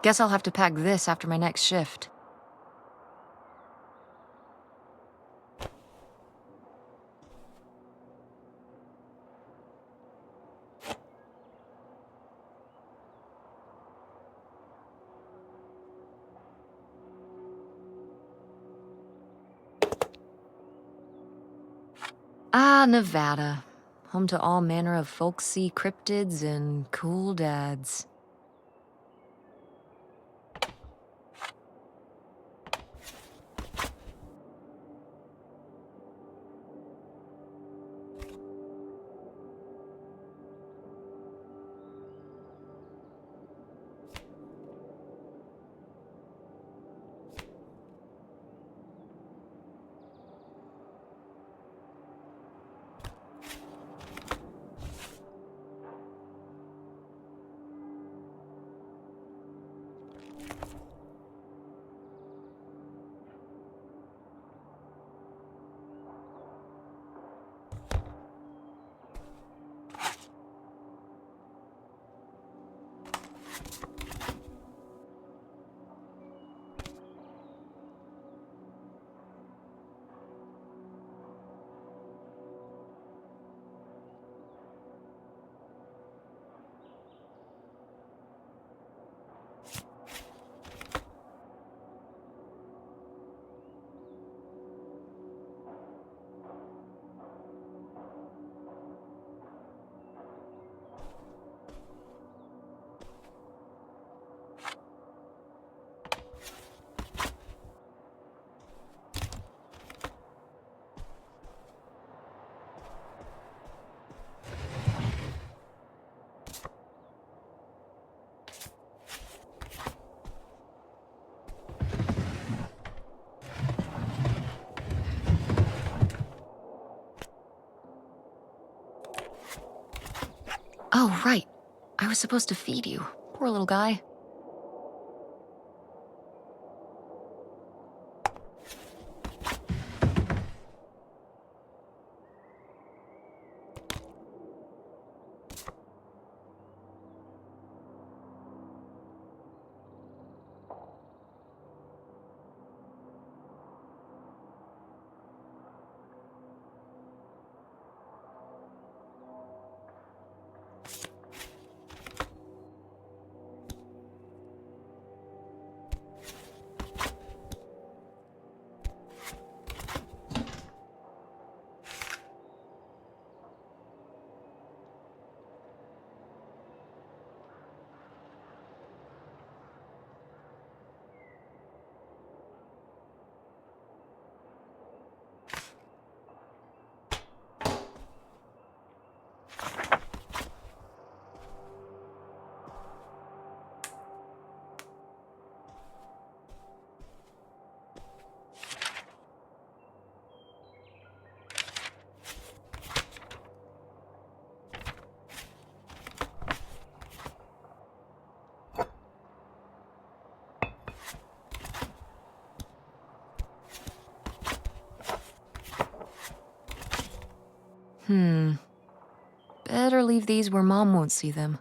Guess I'll have to pack this after my next shift. Ah, Nevada. Home to all manner of folksy cryptids and cool dads. Oh, right. I was supposed to feed you. Poor little guy. Better leave these where Mom won't see them.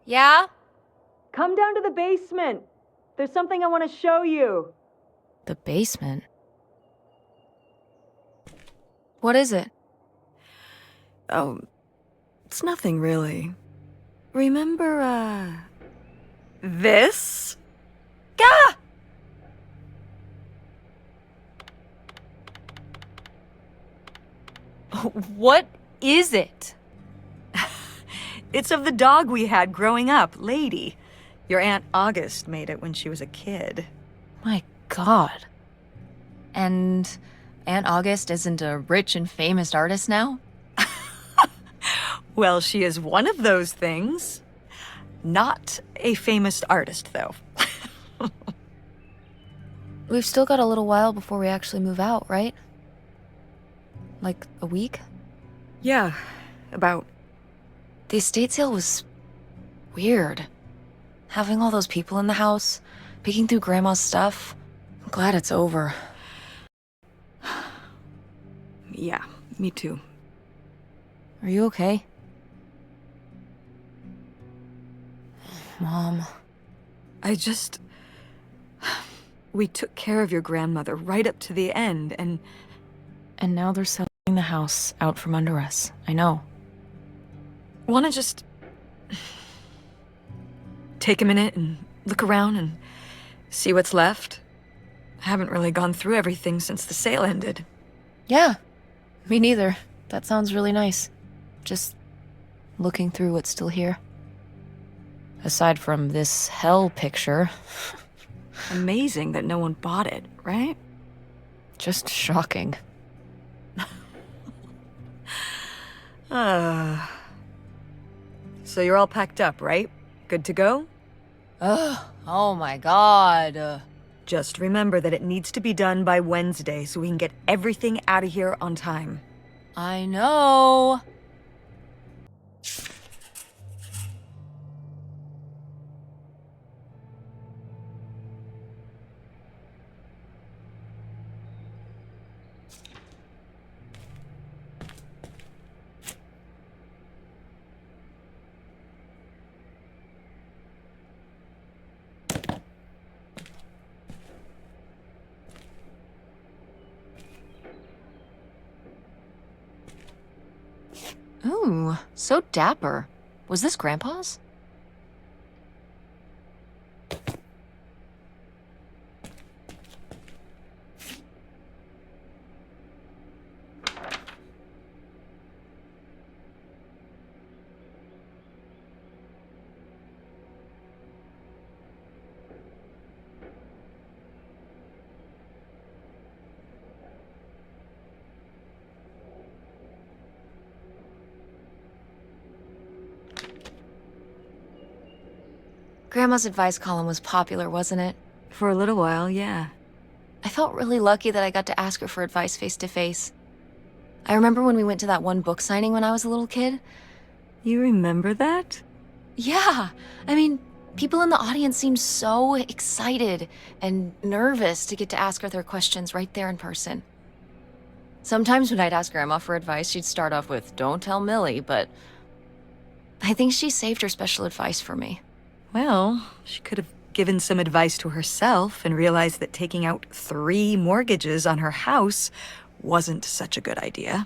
Yeah? Come down to the basement. There's something I want to show you. The basement? What is it? Oh, it's nothing really. Remember, this? Gah! What is it? It's of the dog we had growing up, Lady. Your Aunt August made it when she was a kid. My God. And Aunt August isn't a rich and famous artist now? Well, she is one of those things. Not a famous artist, though. We've still got a little while before we actually move out, right? Like a week? Yeah, about. The estate sale was weird. Having all those people in the house, picking through Grandma's stuff. I'm glad it's over. Yeah, me too. Are you okay? Mom. We took care of your grandmother right up to the end, and now they're selling the house out from under us. I know. wanna just take a minute and look around and see what's left? I haven't really gone through everything since the sale ended. Yeah, me neither. That sounds really nice. Just looking through what's still here. Aside from this hell picture. Amazing that no one bought it, right? Just shocking. So you're all packed up, right? Good to go? Ugh, oh my God. Just remember that it needs to be done by Wednesday so we can get everything out of here on time. I know. Ooh, so dapper. Was this Grandpa's? Grandma's advice column was popular, wasn't it? For a little while, yeah. I felt really lucky that I got to ask her for advice face to face. I remember when we went to that one book signing when I was a little kid. You remember that? Yeah, I mean, people in the audience seemed so excited and nervous to get to ask her their questions right there in person. Sometimes when I'd ask Grandma for advice, she'd start off with, "Don't tell Millie," but I think she saved her special advice for me. Well, she could have given some advice to herself and realized that taking out 3 mortgages on her house wasn't such a good idea.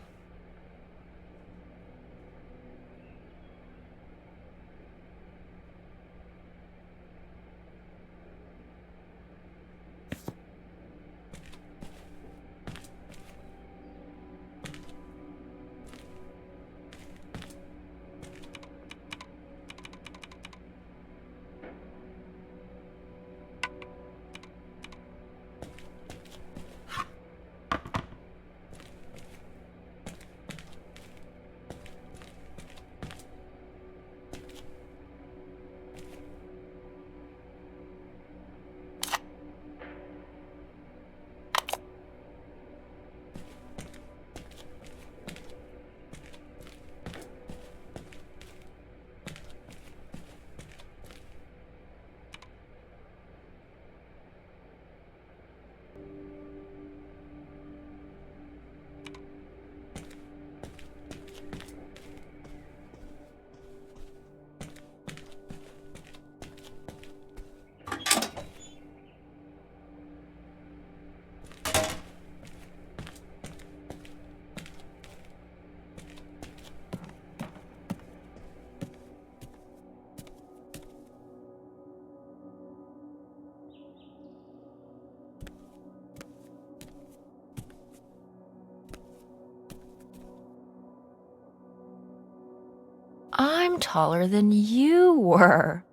taller than you were.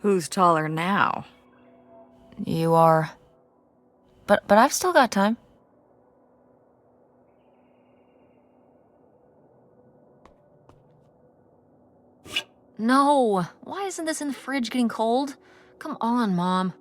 Who's taller now? You are. But I've still got time. No, why isn't this in the fridge getting cold? Come on, Mom.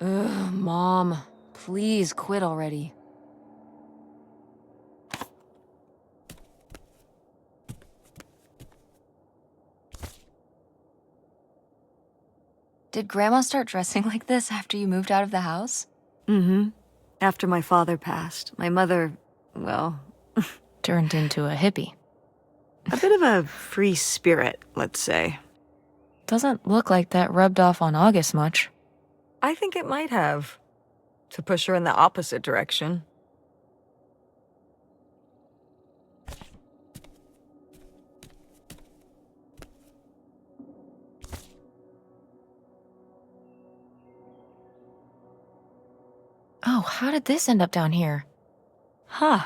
Ugh, Mom, please quit already. Did Grandma start dressing like this after you moved out of the house? Mm-hmm. After my father passed, my mother, well, Turned into a hippie. a bit of a free spirit, let's say. Doesn't look like that rubbed off on August much. I think it might have. To push her in the opposite direction. Oh, how did this end up down here? Huh.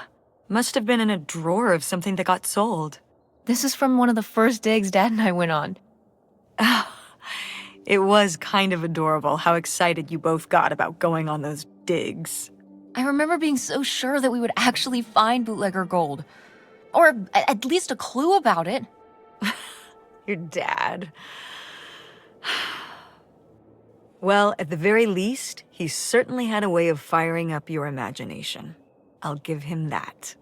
Must have been in a drawer of something that got sold. This is from one of the first digs Dad and I went on. It was kind of adorable how excited you both got about going on those digs. I remember being so sure that we would actually find bootlegger gold. Or at least a clue about it. Your dad. Well, at the very least, he certainly had a way of firing up your imagination. I'll give him that.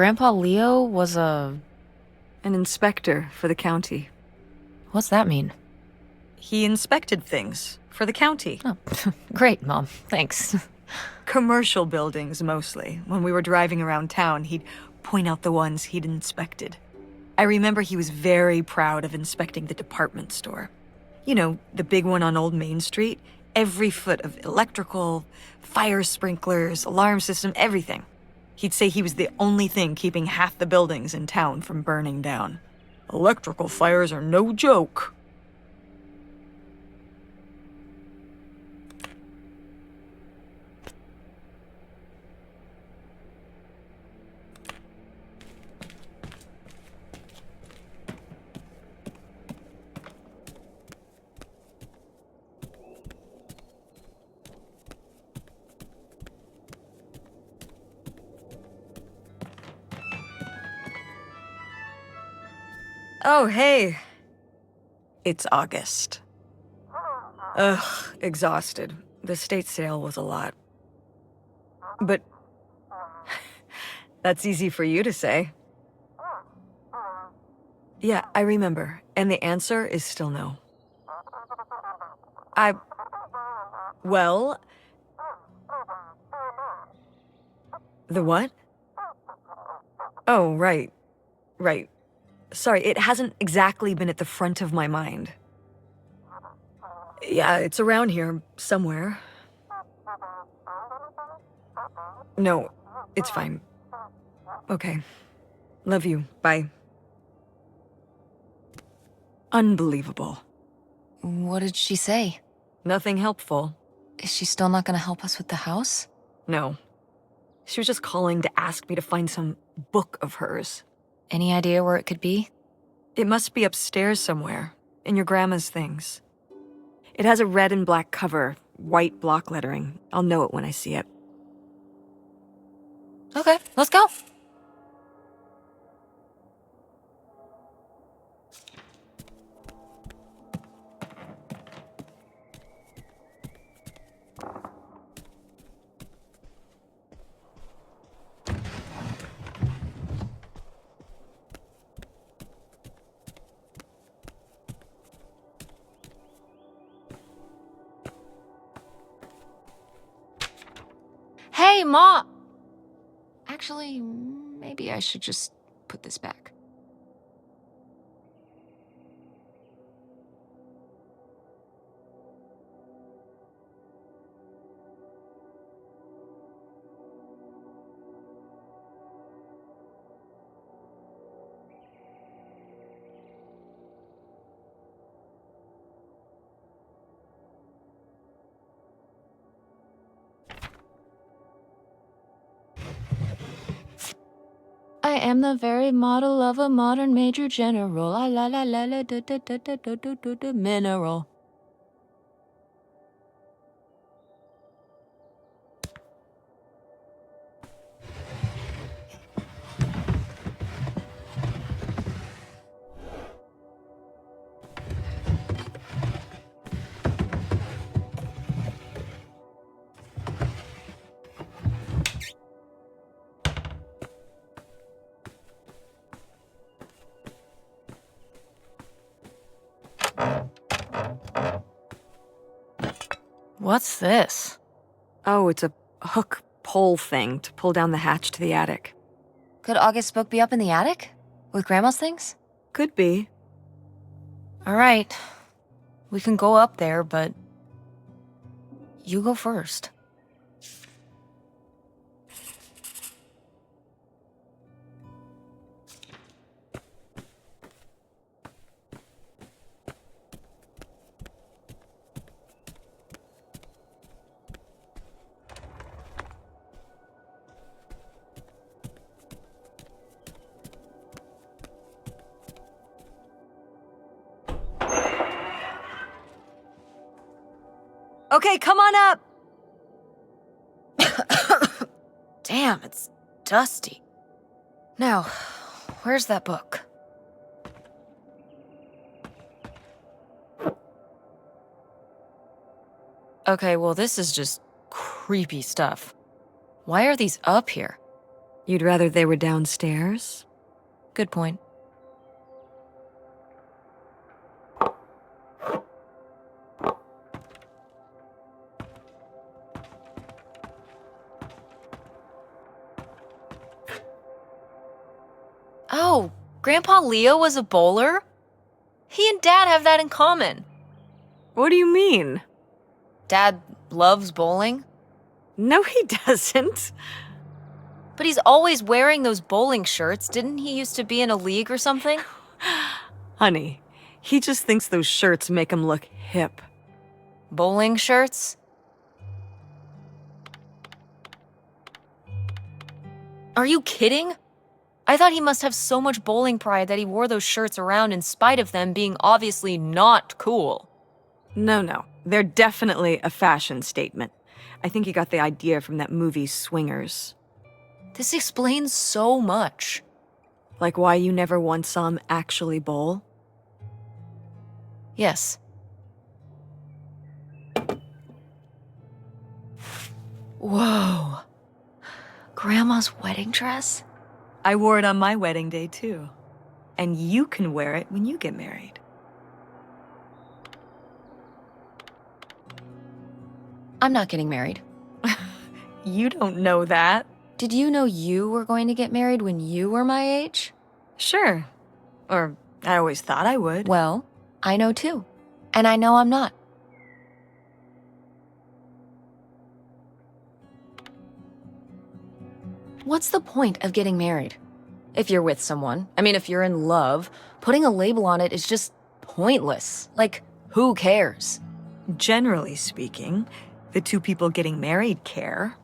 Grandpa Leo was an inspector for the county. What's that mean? He inspected things for the county. Oh, great, Mom. Thanks. Commercial buildings, mostly. When we were driving around town, he'd point out the ones he'd inspected. I remember he was very proud of inspecting the department store. You know, the big one on Old Main Street. Every foot of electrical, fire sprinklers, alarm system, everything. He'd say he was the only thing keeping half the buildings in town from burning down. Electrical fires are no joke. Oh, hey. It's August. Ugh, exhausted. The state sale was a lot. But that's easy for you to say. Yeah, I remember. And the answer is still no. Well... The what? Oh, right. Right. Sorry, it hasn't exactly been at the front of my mind. Yeah, it's around here, somewhere. No, it's fine. Okay. Love you. Bye. Unbelievable. What did she say? Nothing helpful. Is she still not gonna help us with the house? No. She was just calling to ask me to find some book of hers. Any idea where it could be? It must be upstairs somewhere, in your grandma's things. It has a red and black cover, white block lettering. I'll know it when I see it. Okay, let's go. Hey, Ma! Actually, maybe I should just put this back. I am the very model of a modern major general. La la la la la da da da da da da da da mineral. What's this? Oh, it's a hook pole thing to pull down the hatch to the attic. Could August's book be up in the attic? With Grandma's things? Could be. All right. We can go up there, but you go first. Okay, come on up! Damn, it's dusty. Now, where's that book? Okay, well, this is just creepy stuff. Why are these up here? You'd rather they were downstairs? Good point. Oh, Grandpa Leo was a bowler? He and Dad have that in common. What do you mean? Dad loves bowling, No, he doesn't. but he's always wearing those bowling shirts. Didn't he used to be in a league or something? Honey, he just thinks those shirts make him look hip. Bowling shirts? Are you kidding? I thought he must have so much bowling pride that he wore those shirts around in spite of them being obviously not cool. No. They're definitely a fashion statement. I think he got the idea from that movie Swingers. This explains so much. Like why you never once saw him actually bowl? Yes. Whoa. Grandma's wedding dress? I wore it on my wedding day, too. And you can wear it when you get married. I'm not getting married. You don't know that. Did you know you were going to get married when you were my age? Sure. Or I always thought I would. Well, I know too. And I know I'm not. What's the point of getting married? If you're with someone, if you're in love, putting a label on it is just pointless. Like, who cares? Generally speaking, the two people getting married care.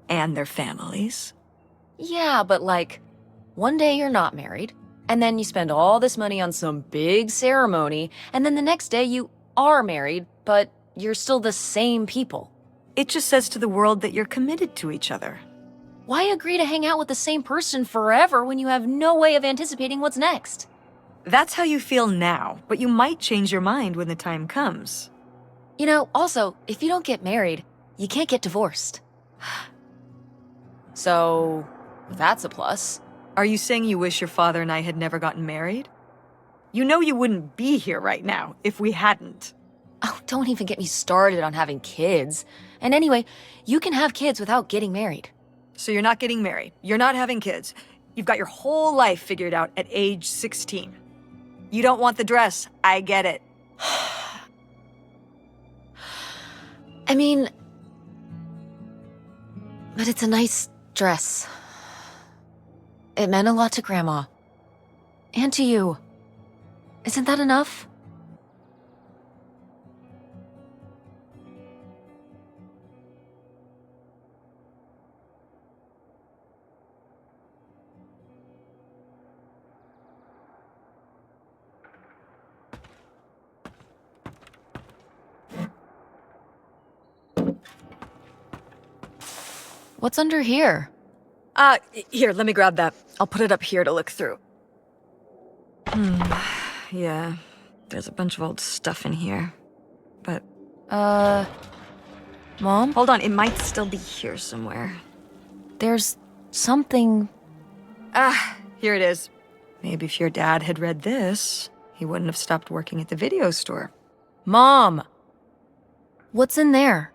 And their families. Yeah, but like, one day you're not married, and then you spend all this money on some big ceremony, and then the next day you are married, but you're still the same people. It just says to the world that you're committed to each other. Why agree to hang out with the same person forever when you have no way of anticipating what's next? That's how you feel now, but you might change your mind when the time comes. Also, if you don't get married, you can't get divorced. So, that's a plus. Are you saying you wish your father and I had never gotten married? You know you wouldn't be here right now if we hadn't. Oh, don't even get me started on having kids. And anyway, you can have kids without getting married. So you're not getting married. You're not having kids. You've got your whole life figured out at age 16. You don't want the dress. I get it. But it's a nice dress. It meant a lot to Grandma. And to you. Isn't that enough? What's under here? Here, let me grab that. I'll put it up here to look through. Yeah, there's a bunch of old stuff in here. But, Mom? hold on, it might still be here somewhere. There's something... Here it is. Maybe if your dad had read this, he wouldn't have stopped working at the video store. Mom! What's in there?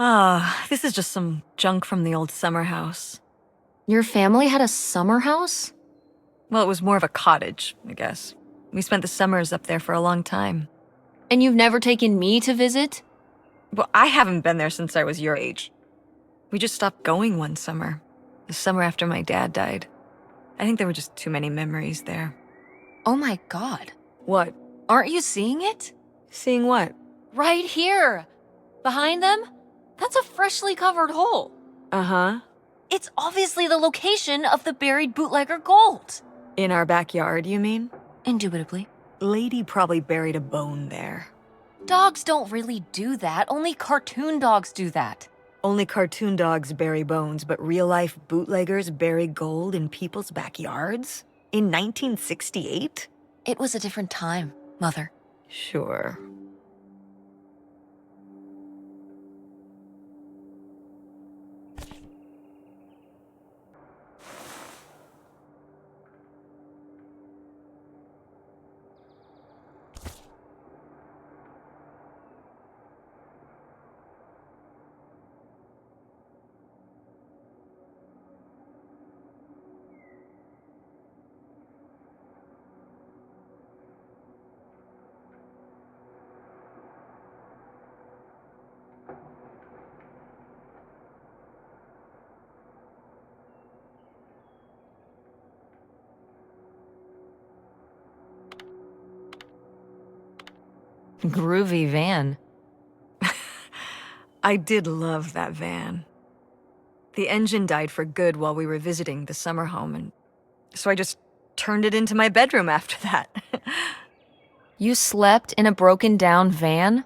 Ah, this is just some junk from the old summer house. Your family had a summer house? Well, it was more of a cottage, I guess. We spent the summers up there for a long time. And you've never taken me to visit? Well, I haven't been there since I was your age. We just stopped going one summer. The summer after my dad died. I think there were just too many memories there. Oh my god. What? Aren't you seeing it? Seeing what? Right here! Behind them? That's a freshly covered hole. Uh-huh. It's obviously the location of the buried bootlegger gold. In our backyard, you mean? Indubitably. Lady probably buried a bone there. Dogs don't really do that. Only cartoon dogs do that. Only cartoon dogs bury bones, but real-life bootleggers bury gold in people's backyards? In 1968? It was a different time, Mother. Sure. Groovy van. I did love that van. The engine died for good while we were visiting the summer home, and so I just turned it into my bedroom after that. You slept in a broken down van?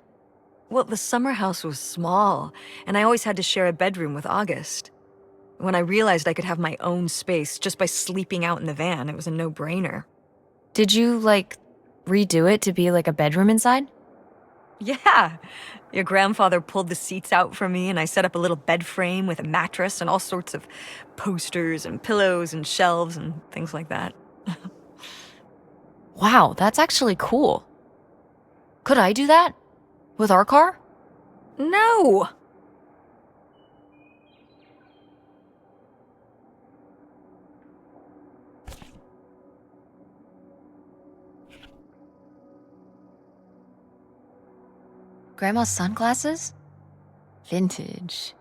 Well, the summer house was small, and I always had to share a bedroom with August. When I realized I could have my own space just by sleeping out in the van, it was a no-brainer. Did you, like, redo it to be like a bedroom inside? Yeah. Your grandfather pulled the seats out for me, and I set up a little bed frame with a mattress and all sorts of posters and pillows and shelves and things like that. Wow, that's actually cool. Could I do that? With our car? No! Grandma's sunglasses? Vintage.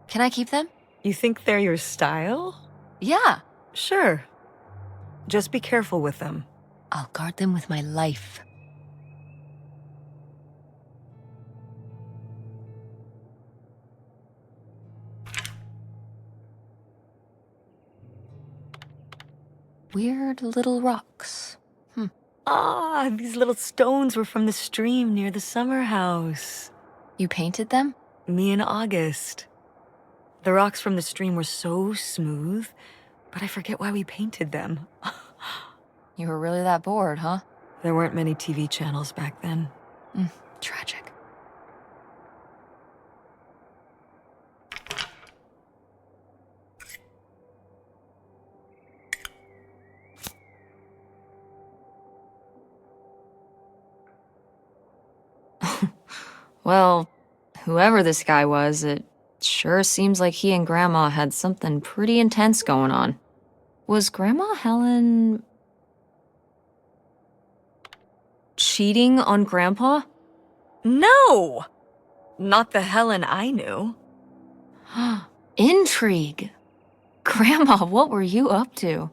Can I keep them? You think they're your style? Yeah. Sure. Just be careful with them. I'll guard them with my life. Weird little rocks. Ah, these little stones were from the stream near the summer house. You painted them? Me and August. The rocks from the stream were so smooth, but I forget why we painted them. You were really that bored, huh? There weren't many TV channels back then. Tragic. Well, whoever this guy was, it sure seems like he and Grandma had something pretty intense going on. Was Grandma Helen cheating on Grandpa? No! Not the Helen I knew. Intrigue. Grandma, what were you up to?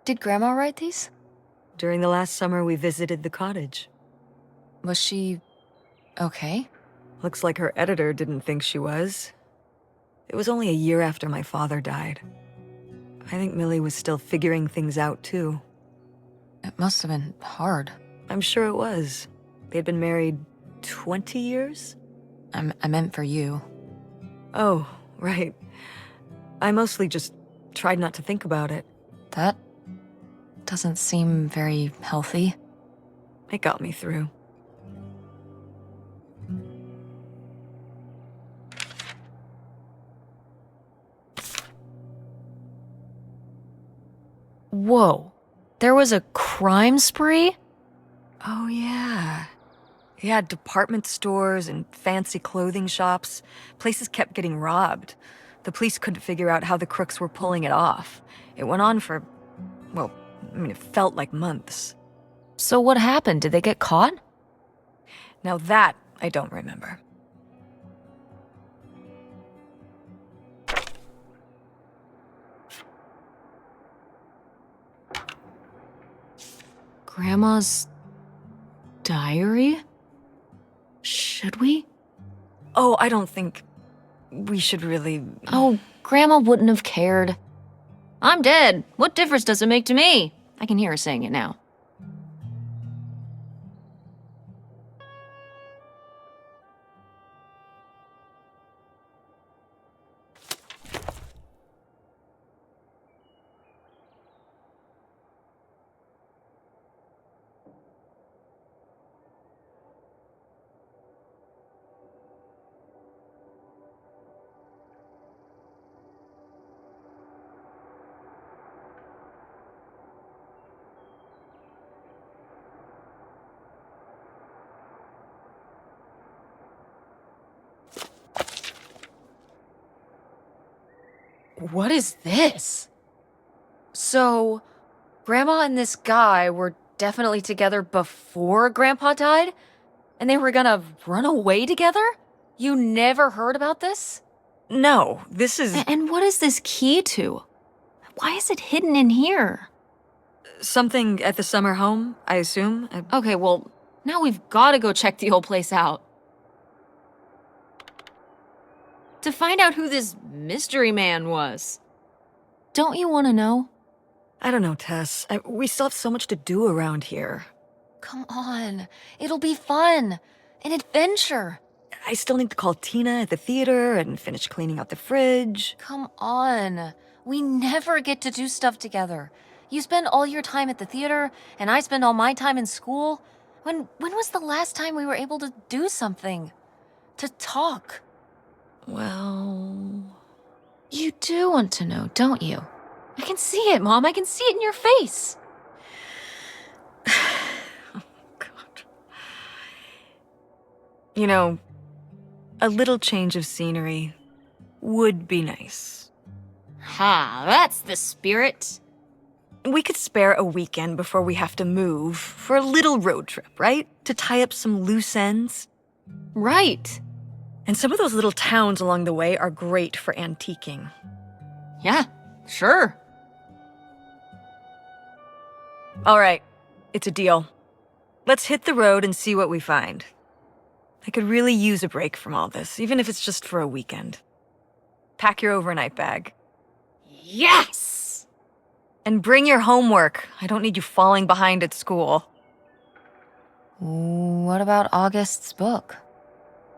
Did Grandma write these? During the last summer we visited the cottage. Was she okay? Looks like her editor didn't think she was. It was only a year after my father died. I think Millie was still figuring things out, too. It must have been hard. I'm sure it was. They'd been married 20 years? I meant for you. Oh, right. I mostly just tried not to think about it. That doesn't seem very healthy. It got me through. Whoa. There was a crime spree? Oh, yeah. Yeah, department stores and fancy clothing shops. Places kept getting robbed. The police couldn't figure out how the crooks were pulling it off. It went on for, well, I mean, it felt like months. So what happened? Did they get caught? Now that I don't remember. Grandma's diary? Should we? Oh, I don't think we should really... Oh, Grandma wouldn't have cared. I'm dead. What difference does it make to me? I can hear her saying it now. What is this? So, Grandma and this guy were definitely together before Grandpa died? And they were gonna run away together? You never heard about this? No, this is... And what is this key to? Why is it hidden in here? something at the summer home, I assume? Okay, well, now we've gotta go check the old place out. To find out who this mystery man was. Don't you want to know? I don't know, Tess. We still have so much to do around here. Come on. It'll be fun. An adventure. I still need to call Tina at the theater and finish cleaning out the fridge. Come on. We never get to do stuff together. You spend all your time at the theater, and I spend all my time in school. When was the last time we were able to do something? To talk? Well... You do want to know, don't you? I can see it, Mom. I can see it in your face. Oh, God. You know, a little change of scenery would be nice. Ha, that's the spirit. We could spare a weekend before we have to move for a little road trip, right? To tie up some loose ends. Right. And some of those little towns along the way are great for antiquing. Yeah, sure. All right, it's a deal. Let's hit the road and see what we find. I could really use a break from all this, even if it's just for a weekend. Pack your overnight bag. Yes! And bring your homework. I don't need you falling behind at school. What about August's book?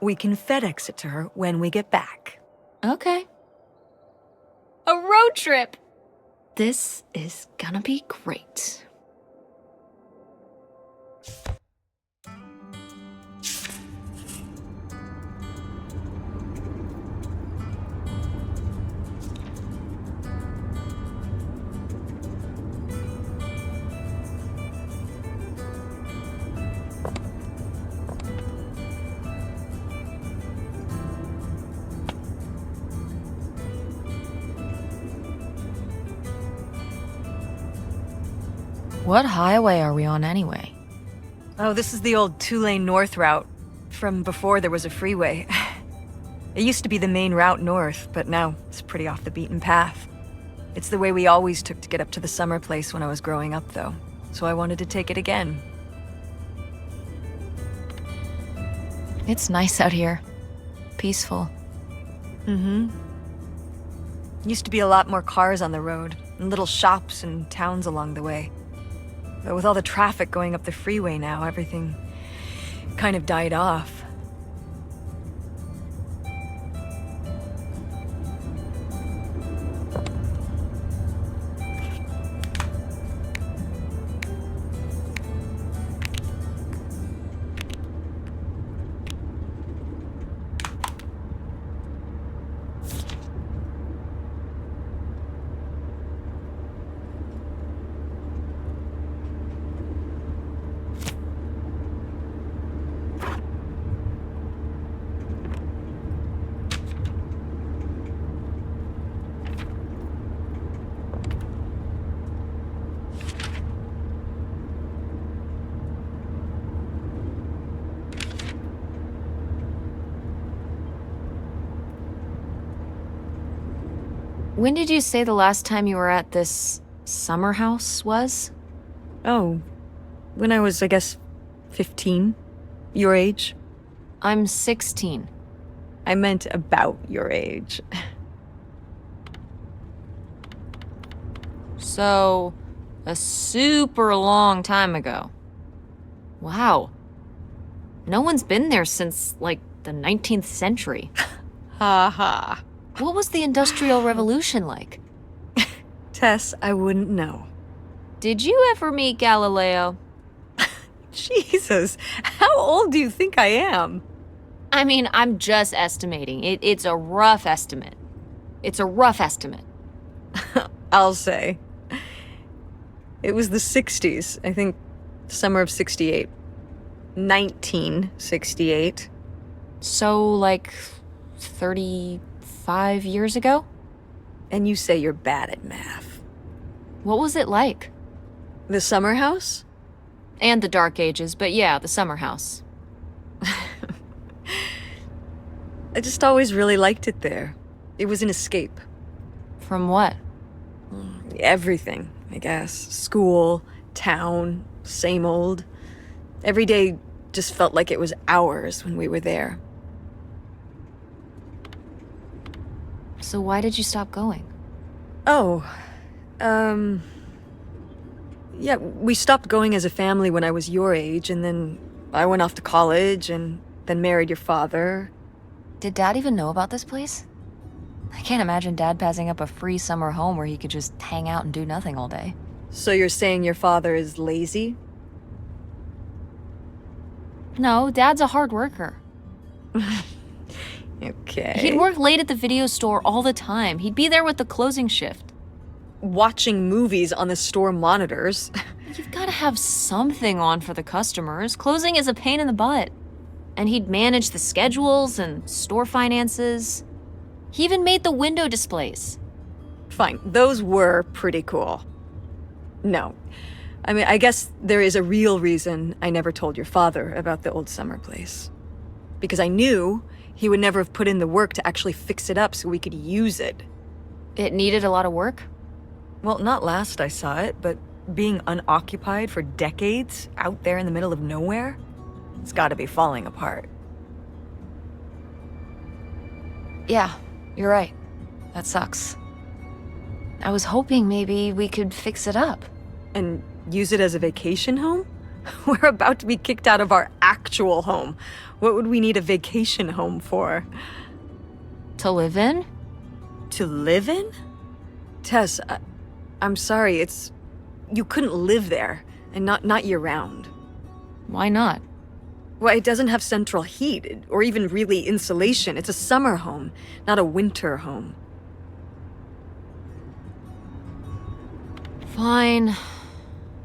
We can FedEx it to her when we get back. Okay. A road trip! This is gonna be great. What highway are we on anyway? Oh, this is the old two-lane north route from before there was a freeway. It used to be the main route north, but now it's pretty off the beaten path. It's the way we always took to get up to the summer place when I was growing up, though. So I wanted to take it again. It's nice out here. Peaceful. Mm-hmm. Used to be a lot more cars on the road, and little shops and towns along the way. But with all the traffic going up the freeway now, everything kind of died off. When did you say the last time you were at this summer house was? Oh, when I was, I guess, 15. Your age? I'm 16. I meant about your age. So, a super long time ago. Wow. No one's been there since, like, the 19th century. Ha ha. What was the Industrial Revolution like? Tess, I wouldn't know. Did you ever meet Galileo? Jesus, how old do you think I am? I mean, I'm just estimating. It's a rough estimate. It's a rough estimate. I'll say. It was the 60s, I think, summer of 68. 1968. So, like, 35 years ago? And you say you're bad at math. What was it like? The summer house? And the Dark Ages, but yeah, the summer house. I just always really liked it there. It was an escape. From what? Everything, I guess. School, town, same old. Every day just felt like it was hours when we were there. So why did you stop going? Oh, yeah, we stopped going as a family when I was your age, and then I went off to college and then married your father. Did Dad even know about this place? I can't imagine Dad passing up a free summer home where he could just hang out and do nothing all day. So you're saying your father is lazy? No, Dad's a hard worker. Okay. He'd work late at the video store all the time. He'd be there with the closing shift. Watching movies on the store monitors. You've got to have something on for the customers. Closing is a pain in the butt. And he'd manage the schedules and store finances. He even made the window displays. Fine, those were pretty cool. No. I mean, I guess there is a real reason I never told your father about the old summer place. Because I knew he would never have put in the work to actually fix it up so we could use it. It needed a lot of work? Well, not last I saw it, but being unoccupied for decades out there in the middle of nowhere, it's gotta be falling apart. Yeah, you're right. That sucks. I was hoping maybe we could fix it up. And use it as a vacation home? We're about to be kicked out of our actual home. What would we need a vacation home for? To live in? To live in? Tess, I'm sorry, you couldn't live there, and not year-round. Why not? Well, it doesn't have central heat, or even really insulation. It's a summer home, not a winter home. Fine.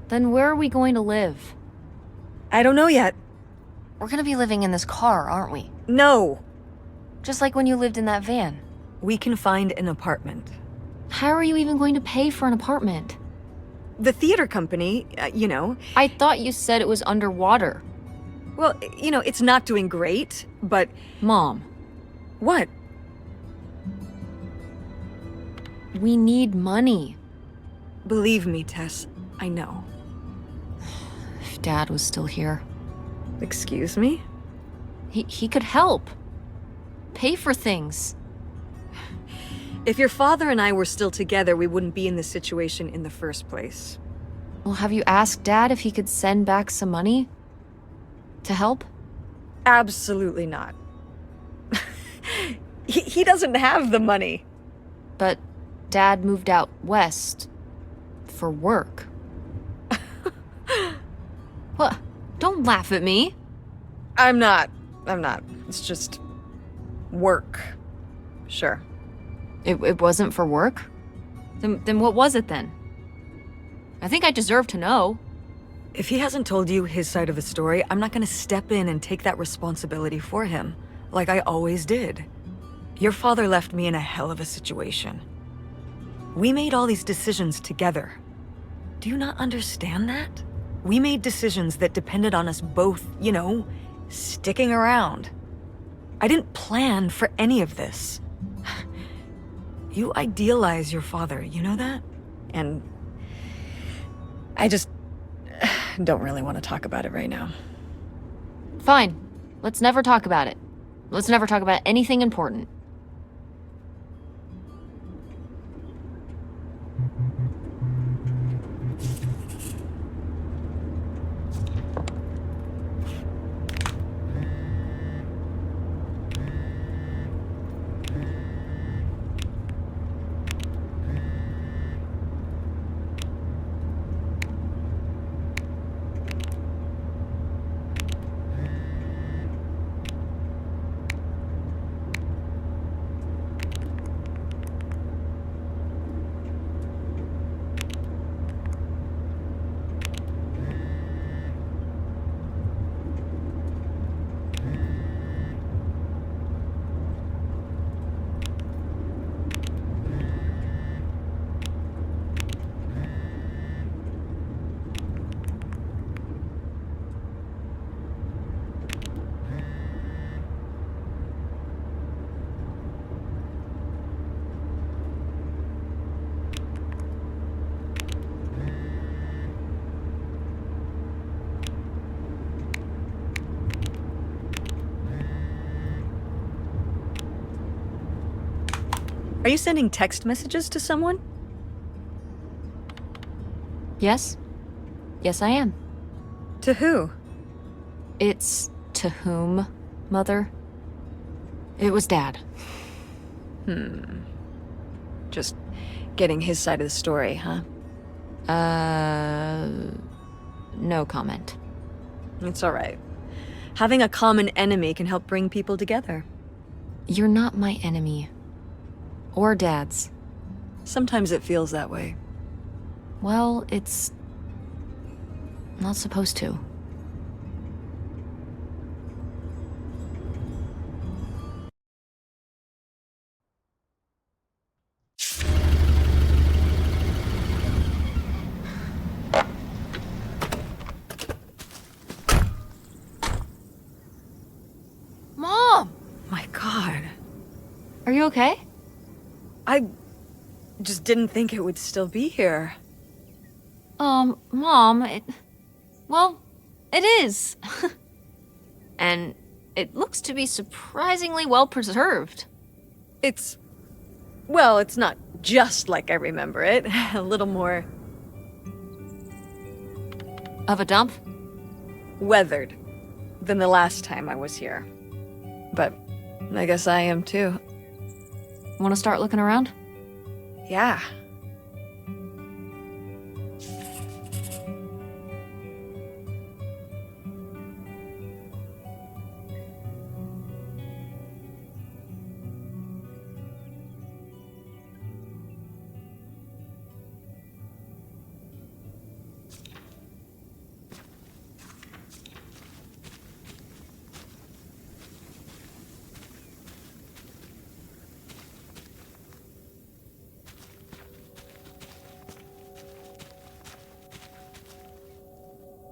Then where are we going to live? I don't know yet. We're gonna be living in this car, aren't we? No. Just like when you lived in that van. We can find an apartment. How are you even going to pay for an apartment? The theater company, you know. I thought you said it was underwater. Well, you know, it's not doing great, but... Mom. What? We need money. Believe me, Tess, I know. If Dad was still here, Excuse me? he could help. Pay for things. If your father and I were still together, we wouldn't be in this situation in the first place. Well, have you asked Dad if he could send back some money? To help? Absolutely not. He doesn't have the money. But Dad moved out west for work. What? Don't laugh at me. I'm not. It's just work. Sure. It wasn't for work? Then what was it then? I think I deserve to know. If he hasn't told you his side of the story, I'm not gonna step in and take that responsibility for him, like I always did. Your father left me in a hell of a situation. We made all these decisions together. Do you not understand that? We made decisions that depended on us both, you know, sticking around. I didn't plan for any of this. You idealize your father, you know that? And I just don't really want to talk about it right now. Fine. Let's never talk about it. Let's never talk about anything important. Are you sending text messages to someone? Yes? Yes, I am. To who? It's to whom, Mother? It was Dad. Just getting his side of the story, huh? No comment. It's all right. Having a common enemy can help bring people together. You're not my enemy. Or Dad's. Sometimes it feels that way. Well, it's not supposed to. Mom! My God. Are you okay? I just didn't think it would still be here. Mom, well, it is. And it looks to be surprisingly well preserved. Well, it's not just like I remember it. A little more Of a dump? weathered than the last time I was here. But I guess I am too. Want to start looking around? Yeah.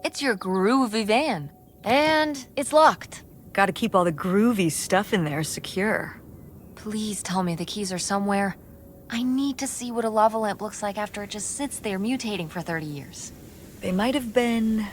It's your groovy van. And it's locked. Gotta keep all the groovy stuff in there secure. Please tell me the keys are somewhere. I need to see what a lava lamp looks like after it just sits there mutating for 30 years. They might have been...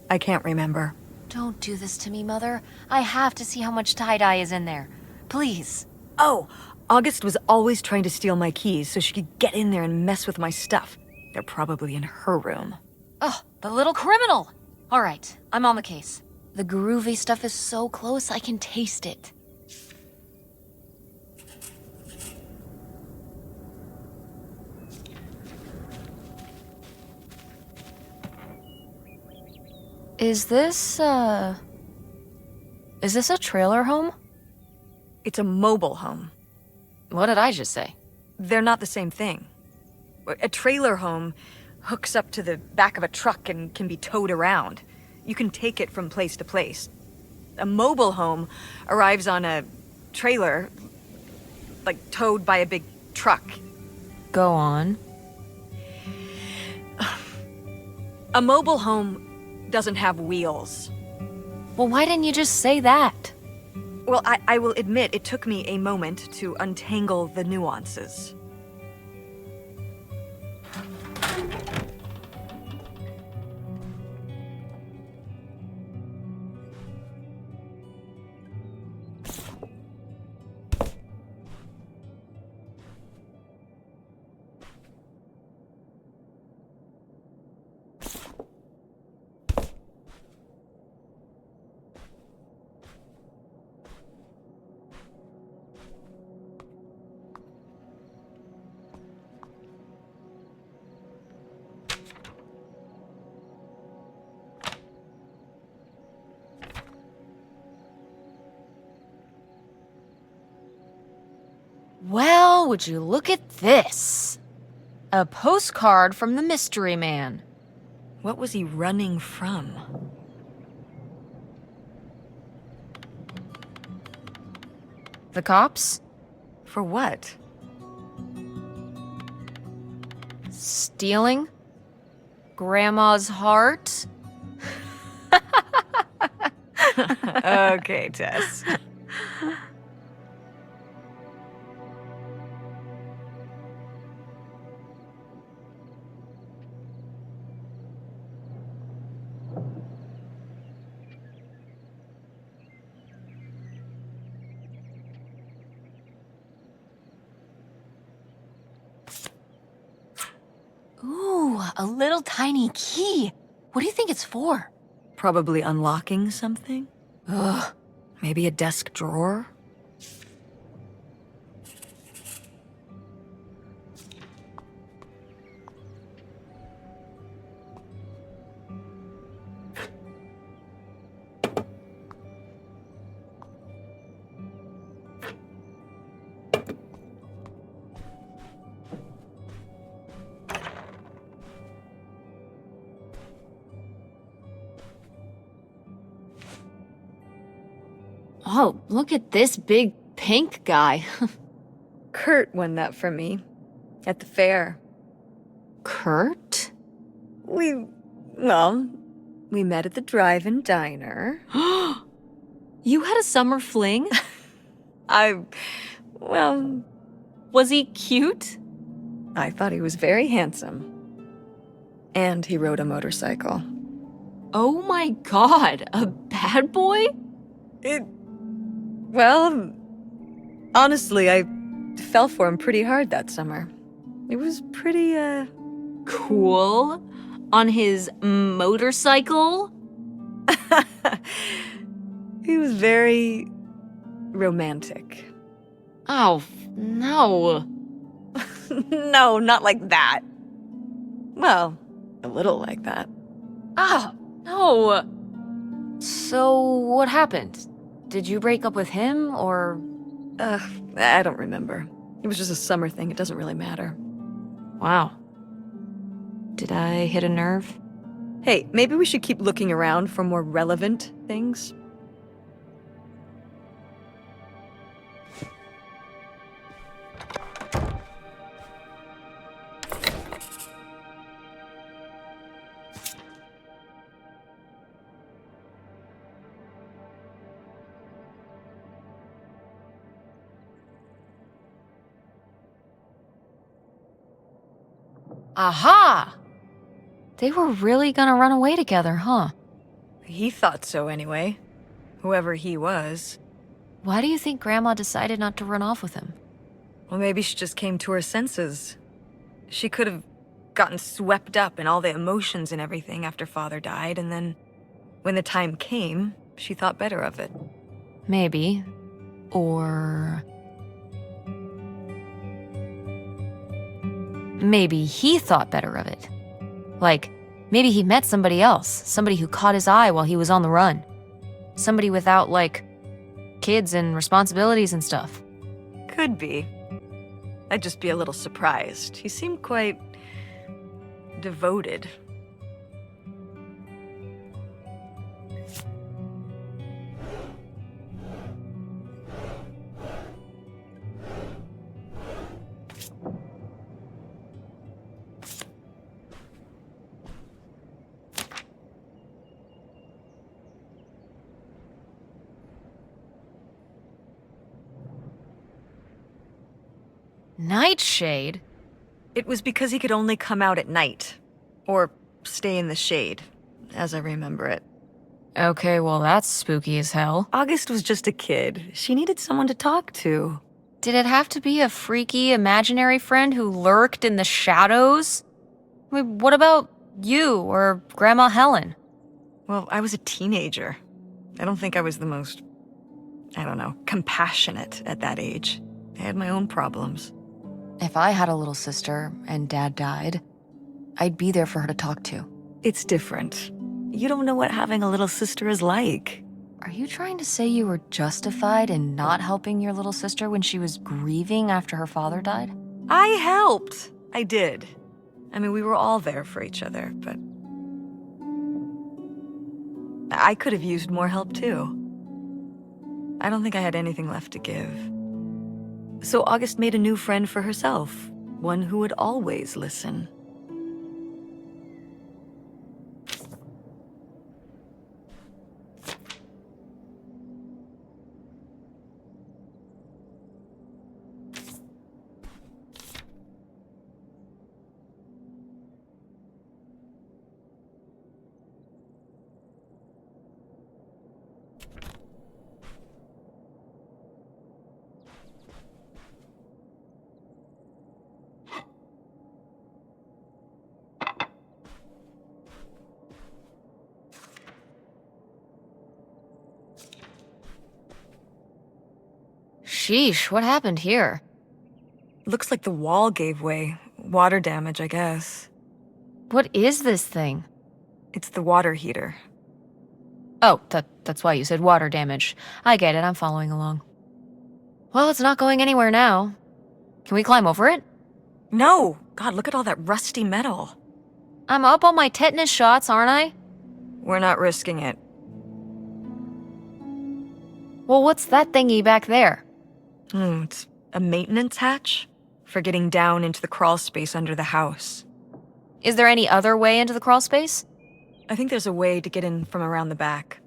I can't remember. Don't do this to me, Mother. I have to see how much tie-dye is in there. Please. Oh, August was always trying to steal my keys so she could get in there and mess with my stuff. They're probably in her room. Oh, the little criminal! All right, I'm on the case. The groovy stuff is so close, I can taste it. Is this a trailer home? It's a mobile home. What did I just say? They're not the same thing. A trailer home hooks up to the back of a truck and can be towed around. You can take it from place to place. A mobile home arrives on a trailer, like towed by a big truck. Go on. A mobile home doesn't have wheels. Well, why didn't you just say that? Well, I will admit it took me a moment to untangle the nuances. Well, would you look at this? A postcard from the mystery man. What was he running from? The cops? For what? Stealing? Grandma's heart? Okay, Tess. Ooh, a little tiny key. What do you think it's for? Probably unlocking something? Ugh. Maybe a desk drawer? Oh, look at this big pink guy. Kurt won that from me. At the fair. Kurt? We met at the drive-in diner. You had a summer fling? Well, Was he cute? I thought he was very handsome. And he rode a motorcycle. Oh my god, a bad boy? Well, honestly, I fell for him pretty hard that summer. It was pretty, Cool. On his motorcycle? He was very romantic. Oh, no. No, not like that. Well, a little like that. Oh, no. So, what happened? Did you break up with him, or? I don't remember. It was just a summer thing. It doesn't really matter. Wow. Did I hit a nerve? Hey, maybe we should keep looking around for more relevant things. Aha! They were really gonna run away together, huh? He thought so anyway. Whoever he was. Why do you think Grandma decided not to run off with him? Well, maybe she just came to her senses. She could have gotten swept up in all the emotions and everything after Father died, and then when the time came, she thought better of it. Maybe. Or maybe he thought better of it. Like, maybe he met somebody else, somebody who caught his eye while he was on the run. Somebody without, like, kids and responsibilities and stuff. Could be. I'd just be a little surprised. He seemed quite devoted. Nightshade? It was because he could only come out at night. Or stay in the shade, as I remember it. Okay, well, that's spooky as hell. August was just a kid. She needed someone to talk to. Did it have to be a freaky, imaginary friend who lurked in the shadows? I mean, what about you or Grandma Helen? Well, I was a teenager. I don't think I was the most, compassionate at that age. I had my own problems. If I had a little sister and Dad died, I'd be there for her to talk to. It's different. You don't know what having a little sister is like. Are you trying to say you were justified in not helping your little sister when she was grieving after her father died? I helped. I did. I mean, we were all there for each other, but I could have used more help too. I don't think I had anything left to give. So August made a new friend for herself, one who would always listen. Sheesh, what happened here? Looks like the wall gave way. Water damage, I guess. What is this thing? It's the water heater. Oh, that's why you said water damage. I get it, I'm following along. Well, it's not going anywhere now. Can we climb over it? No! God, look at all that rusty metal. I'm up on my tetanus shots, aren't I? We're not risking it. Well, what's that thingy back there? It's a maintenance hatch for getting down into the crawl space under the house. Is there any other way into the crawl space? I think there's a way to get in from around the back.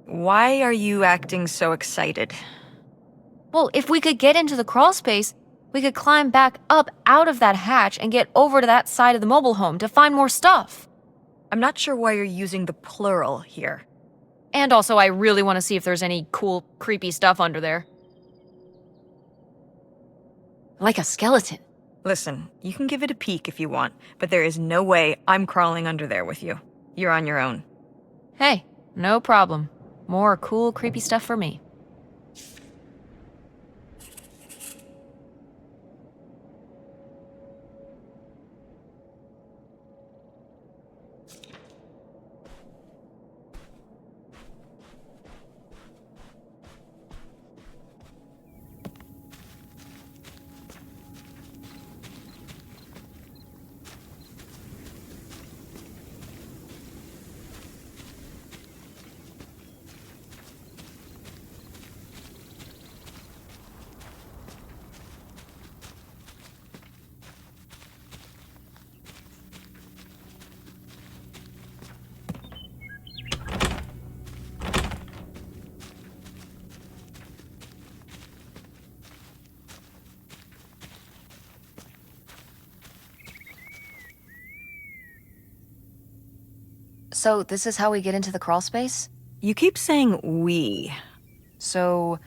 Why are you acting so excited? Well, if we could get into the crawl space, we could climb back up out of that hatch and get over to that side of the mobile home to find more stuff. I'm not sure why you're using the plural here. And also, I really want to see if there's any cool, creepy stuff under there. Like a skeleton. Listen, you can give it a peek if you want, but there is no way I'm crawling under there with you. You're on your own. Hey, no problem. More cool, creepy stuff for me. So this is how we get into the crawl space? You keep saying we. So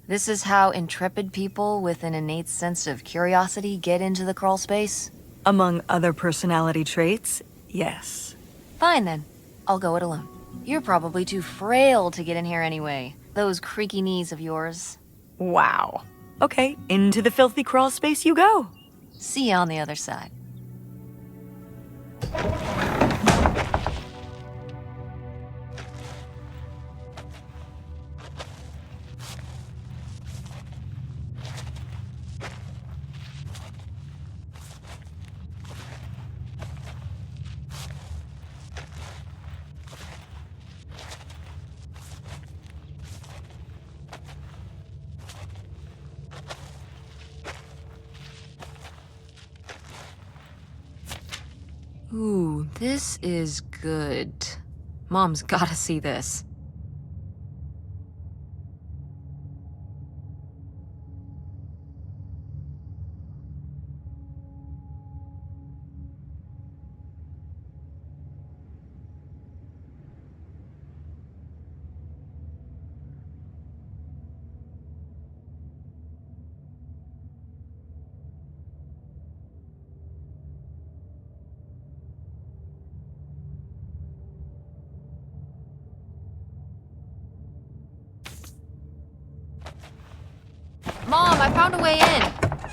this is how intrepid people with an innate sense of curiosity get into the crawl space? Among other personality traits, yes. Fine then. I'll go it alone. You're probably too frail to get in here anyway. Those creaky knees of yours. Wow. Okay, into the filthy crawl space you go. See you on the other side. Ooh, this is good. Mom's gotta see this. Mom, I found a way in.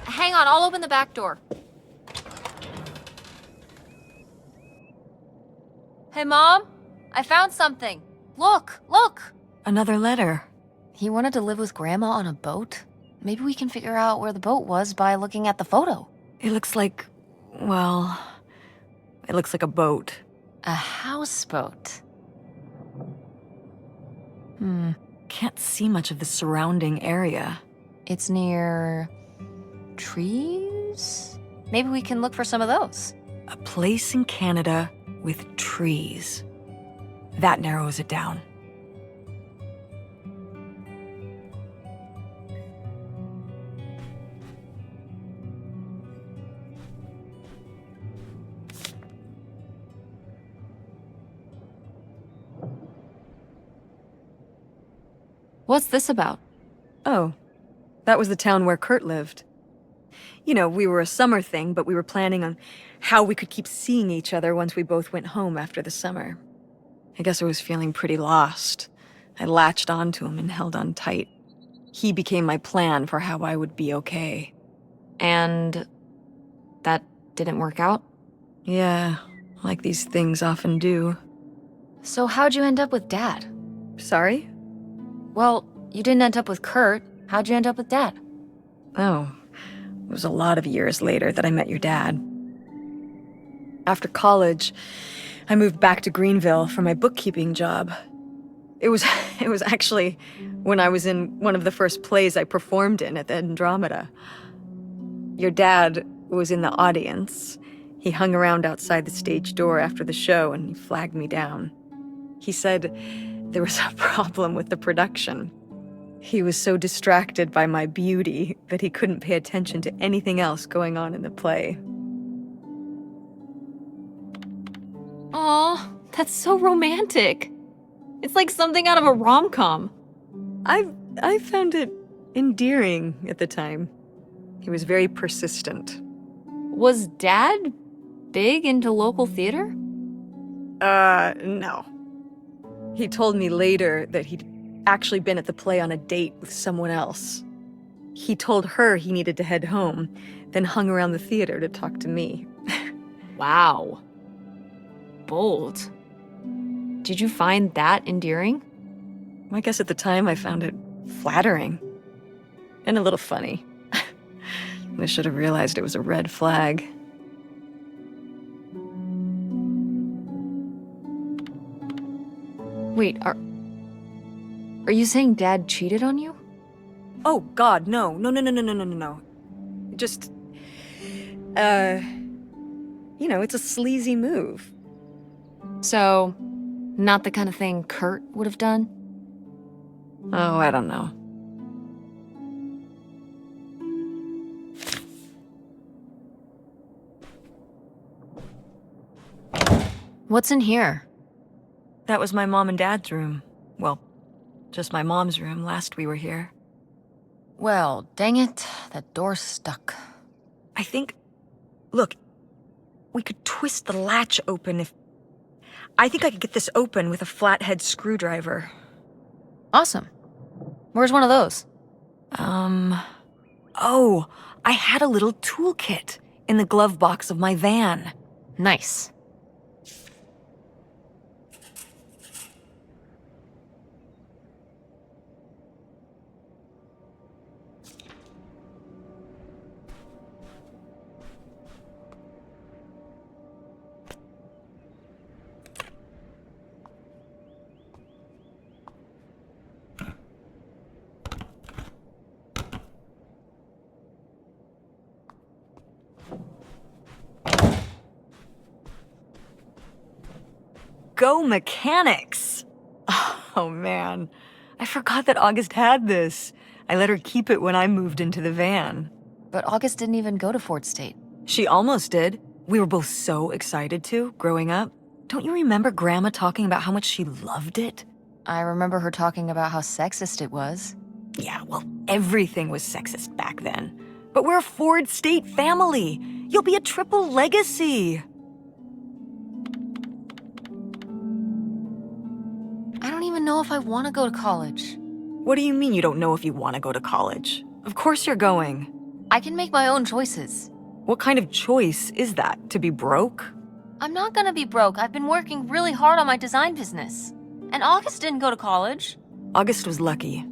Hang on, I'll open the back door. Hey, Mom? I found something. Look, look! Another letter. He wanted to live with Grandma on a boat? Maybe we can figure out where the boat was by looking at the photo. It looks like, well, it looks like a boat. A houseboat. Can't see much of the surrounding area. It's near trees? Maybe we can look for some of those. A place in Canada with trees. That narrows it down. What's this about? Oh, that was the town where Kurt lived. You know, we were a summer thing, but we were planning on how we could keep seeing each other once we both went home after the summer. I guess I was feeling pretty lost. I latched onto him and held on tight. He became my plan for how I would be okay. And that didn't work out? Yeah, like these things often do. So how'd you end up with Dad? Sorry? Well, you didn't end up with Kurt. How'd you end up with Dad? Oh, it was a lot of years later that I met your dad. After college, I moved back to Greenville for my bookkeeping job. It was actually when I was in one of the first plays I performed in at the Andromeda. Your dad was in the audience. He hung around outside the stage door after the show and he flagged me down. He said there was a problem with the production. He was so distracted by my beauty that he couldn't pay attention to anything else going on in the play. Aw, that's so romantic. It's like something out of a rom-com. I found it endearing at the time. He was very persistent. Was Dad big into local theater? No. He told me later that he'd actually been at the play on a date with someone else. He told her he needed to head home, then hung around the theater to talk to me. Wow. Bold. Did you find that endearing? I guess at the time I found it flattering. And a little funny. I should have realized it was a red flag. Wait, are you saying Dad cheated on you? Oh, God, no. No. Just, it's a sleazy move. So, not the kind of thing Kurt would have done? Oh, I don't know. What's in here? That was my mom and dad's room. Well, just my mom's room last we were here. Well, dang it, that door's stuck. I think... Look, we could twist the latch open if... I think I could get this open with a flathead screwdriver. Awesome. Where's one of those? Oh, I had a little toolkit in the glove box of my van. Nice. Go mechanics! Oh man, I forgot that August had this. I let her keep it when I moved into the van. But August didn't even go to Fort State. She almost did. We were both so excited to, growing up. Don't you remember Grandma talking about how much she loved it? I remember her talking about how sexist it was. Yeah, well, everything was sexist back then. But we're a Ford State family. You'll be a triple legacy. I don't even know if I want to go to college. What do you mean you don't know if you want to go to college? Of course you're going. I can make my own choices. What kind of choice is that? To be broke? I'm not gonna be broke. I've been working really hard on my design business. And August didn't go to college. August was lucky.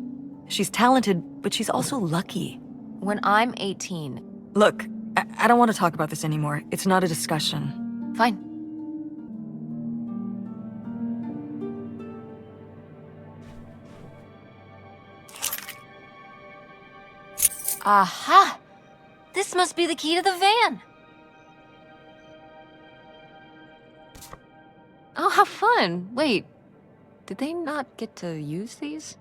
She's talented, but she's also lucky. When I'm 18. Look, I don't want to talk about this anymore. It's not a discussion. Fine. Aha! This must be the key to the van! Oh, how fun! Wait, did they not get to use these?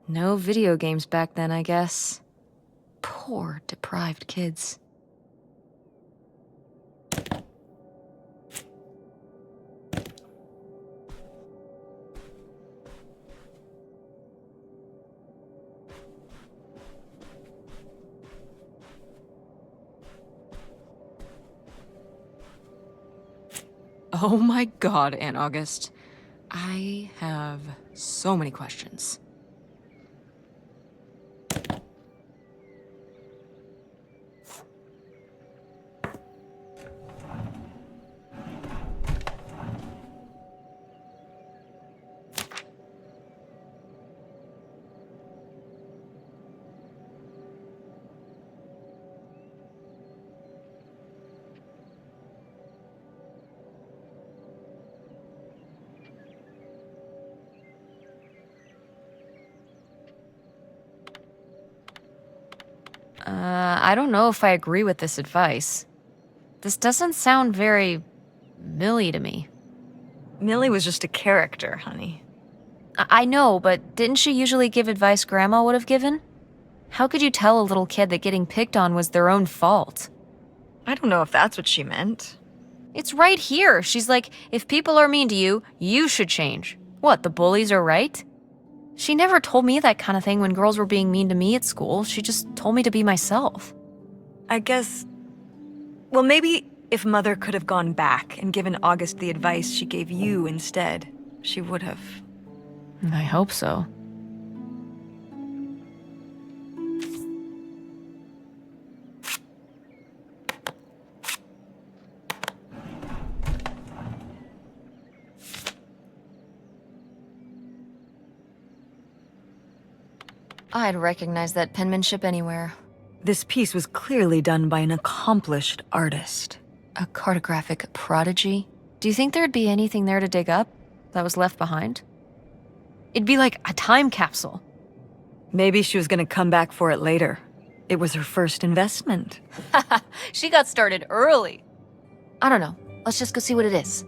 No video games back then, I guess. Poor, deprived kids. Oh my god, Aunt August. I have so many questions. I don't know if I agree with this advice. This doesn't sound very Millie to me. Millie was just a character, honey. I know, but didn't she usually give advice Grandma would have given? How could you tell a little kid that getting picked on was their own fault? I don't know if that's what she meant. It's right here. She's like, if people are mean to you, you should change. What, the bullies are right? She never told me that kind of thing when girls were being mean to me at school. She just told me to be myself. I guess... Well, maybe if Mother could have gone back and given August the advice she gave you instead, she would have. I hope so. I'd recognize that penmanship anywhere. This piece was clearly done by an accomplished artist. A cartographic prodigy? Do you think there'd be anything there to dig up that was left behind? It'd be like a time capsule. Maybe she was gonna come back for it later. It was her first investment. She got started early. I don't know. Let's just go see what it is.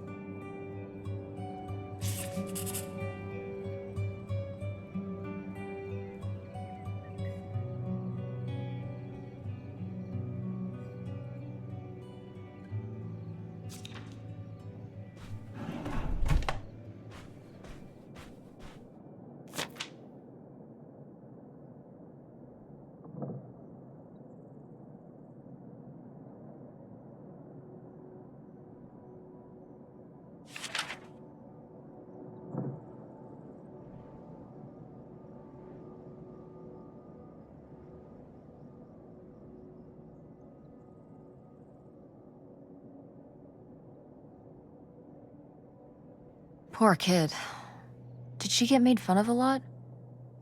Poor kid. Did she get made fun of a lot?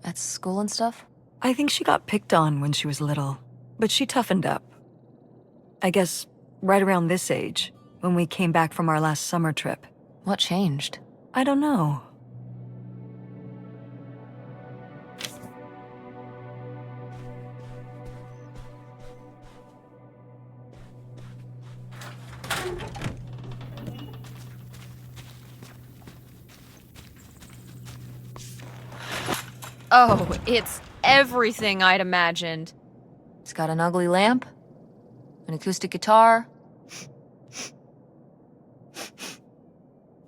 At school and stuff? I think she got picked on when she was little, but she toughened up. I guess right around this age, when we came back from our last summer trip. What changed? I don't know. Oh, it's everything I'd imagined. It's got an ugly lamp, an acoustic guitar,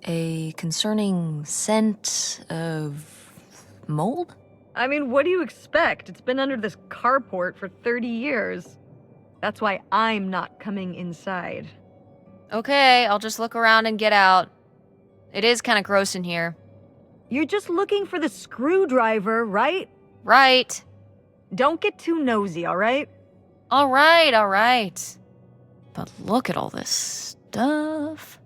a concerning scent of mold? I mean, what do you expect? It's been under this carport for 30 years. That's why I'm not coming inside. Okay, I'll just look around and get out. It is kind of gross in here. You're just looking for the screwdriver, right? Right. Don't get too nosy, all right? All right. But look at all this stuff.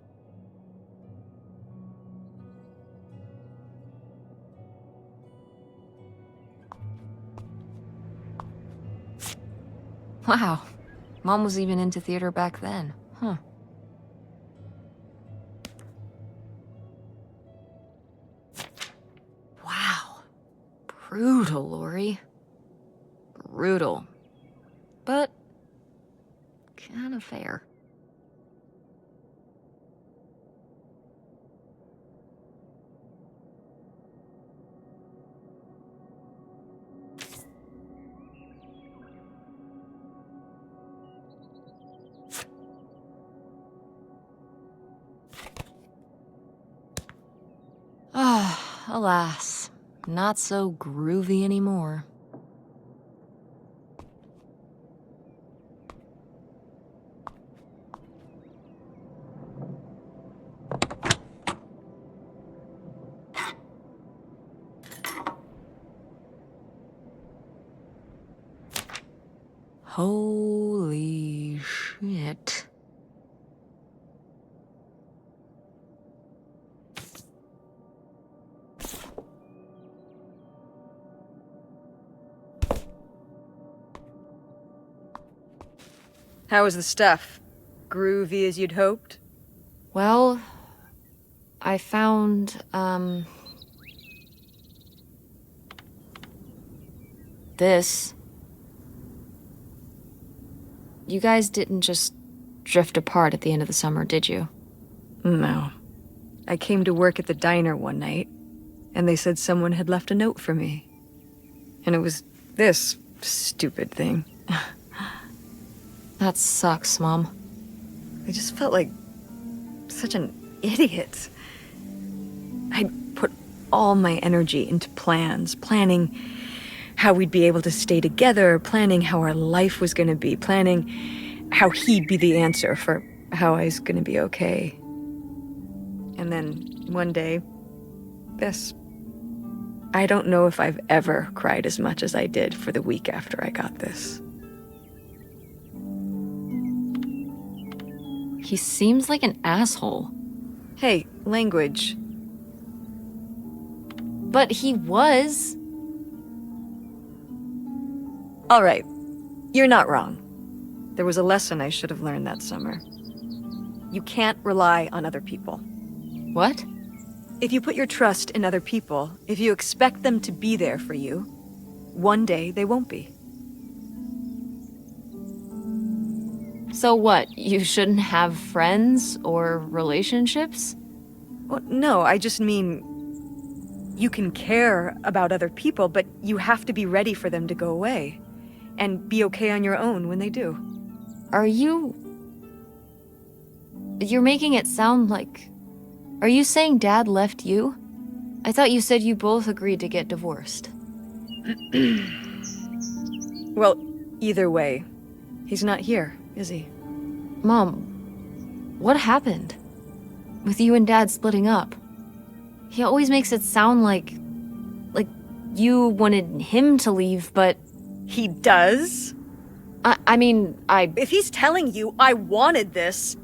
Wow. Mom was even into theater back then. Huh. Wow. Brutal, Lori. Brutal. But kind of fair. Ah, alas. Not so groovy anymore. Holy shit. How was the stuff? Groovy as you'd hoped? Well, I found, this. You guys didn't just drift apart at the end of the summer, did you? No. I came to work at the diner one night, and they said someone had left a note for me. And it was this stupid thing. That sucks, Mom. I just felt like such an idiot. I'd put all my energy into plans, planning how we'd be able to stay together, planning how our life was going to be, planning how he'd be the answer for how I was going to be okay. And then one day, this. I don't know if I've ever cried as much as I did for the week after I got this. He seems like an asshole. Hey, language. But he was. All right, you're not wrong. There was a lesson I should have learned that summer. You can't rely on other people. What? If you put your trust in other people, if you expect them to be there for you, one day they won't be. So what, you shouldn't have friends or relationships? Well, no, I just mean you can care about other people, but you have to be ready for them to go away and be okay on your own when they do. Are you... You're making it sound like... Are you saying Dad left you? I thought you said you both agreed to get divorced. Well, either way, he's not here, is he? Mom, what happened? With you and Dad splitting up? He always makes it sound like you wanted him to leave, but... He does? I mean, If he's telling you I wanted this,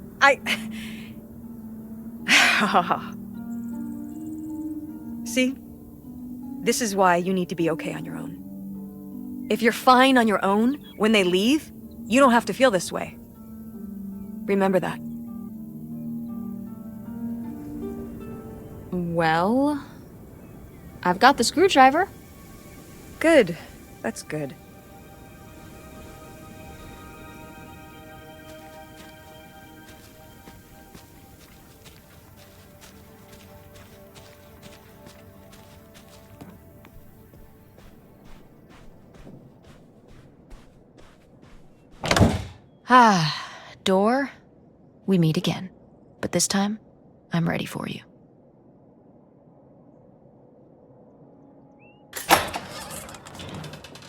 See? This is why you need to be okay on your own. If you're fine on your own, when they leave, you don't have to feel this way. Remember that. Well, I've got the screwdriver. Good. That's good. Door, we meet again. But this time, I'm ready for you.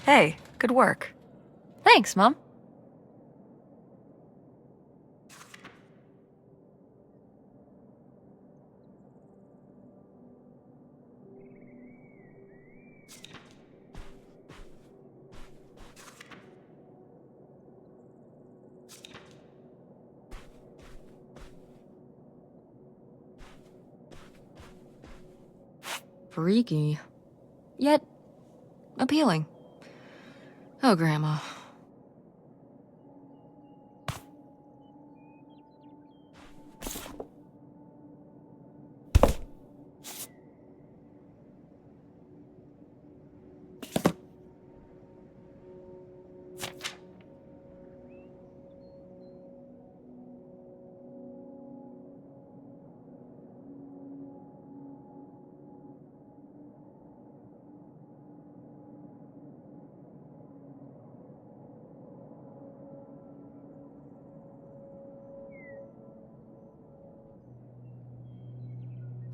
Hey, good work. Thanks, Mom. Freaky. Yet appealing. Oh, Grandma.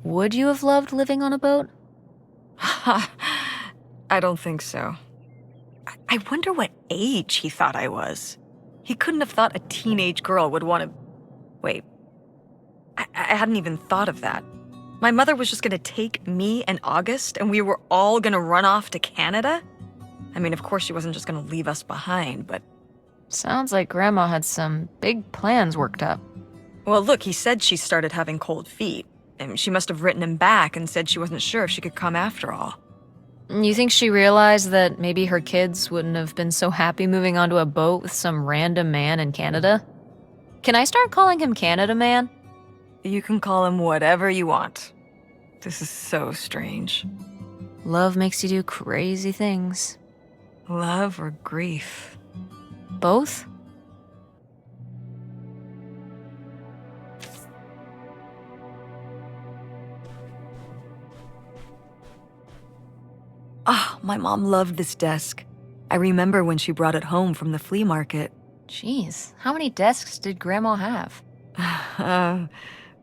Would you have loved living on a boat? I don't think so. I wonder what age he thought I was. He couldn't have thought a teenage girl would want to... Wait. I hadn't even thought of that. My mother was just gonna take me and August, and we were all gonna run off to Canada? I mean, of course she wasn't just gonna leave us behind, but... Sounds like Grandma had some big plans worked up. Well, look, he said she started having cold feet. And she must have written him back and said she wasn't sure if she could come after all. You think she realized that maybe her kids wouldn't have been so happy moving onto a boat with some random man in Canada? Can I start calling him Canada Man? You can call him whatever you want. This is so strange. Love makes you do crazy things. Love or grief? Both? Ah, my mom loved this desk. I remember when she brought it home from the flea market. Jeez, how many desks did Grandma have?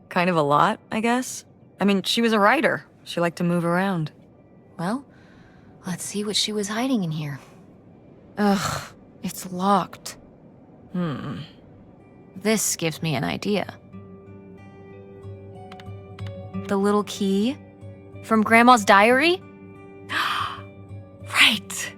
Kind of a lot, I guess. I mean, she was a writer. She liked to move around. Well, let's see what she was hiding in here. Ugh, it's locked. This gives me an idea. The little key from Grandma's diary? Right.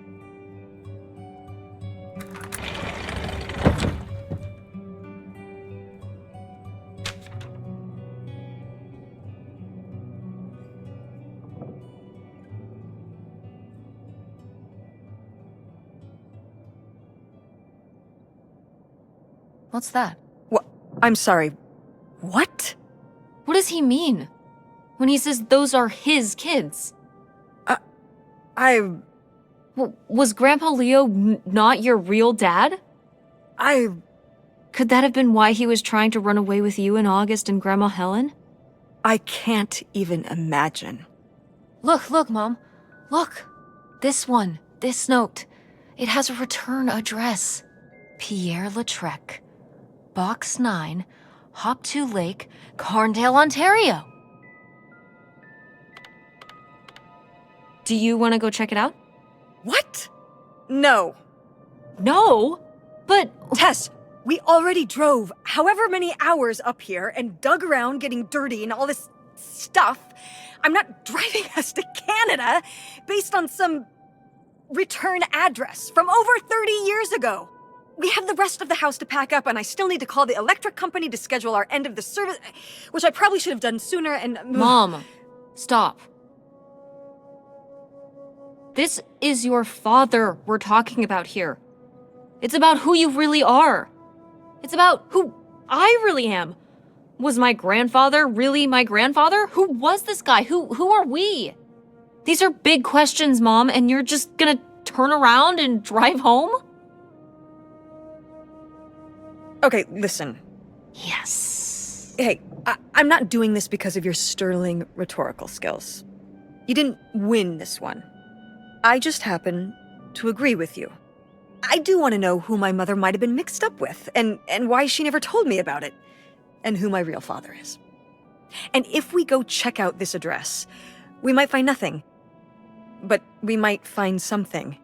What's that? What? I'm sorry. What? What does he mean? When he says those are his kids? Was Grandpa Leo not your real dad? Could that have been why he was trying to run away with you and August and Grandma Helen? I can't even imagine. Look, Mom. Look. This one. This note. It has a return address. Pierre Lautrec. Box 9, Hop to Lake, Carndale, Ontario. Do you want to go check it out? What? No. No, but... Tess, we already drove however many hours up here and dug around getting dirty and all this stuff. I'm not driving us to Canada based on some return address from over 30 years ago. We have the rest of the house to pack up, and I still need to call the electric company to schedule our end of the service, which I probably should have done sooner and... Mom, stop. This is your father we're talking about here. It's about who you really are. It's about who I really am. Was my grandfather really my grandfather? Who was this guy? Who are we? These are big questions, Mom, and you're just gonna turn around and drive home? Okay, listen. Yes. Hey, I'm not doing this because of your sterling rhetorical skills. You didn't win this one. I just happen to agree with you. I do want to know who my mother might have been mixed up with, and why she never told me about it, and who my real father is. And if we go check out this address, we might find nothing. But we might find something.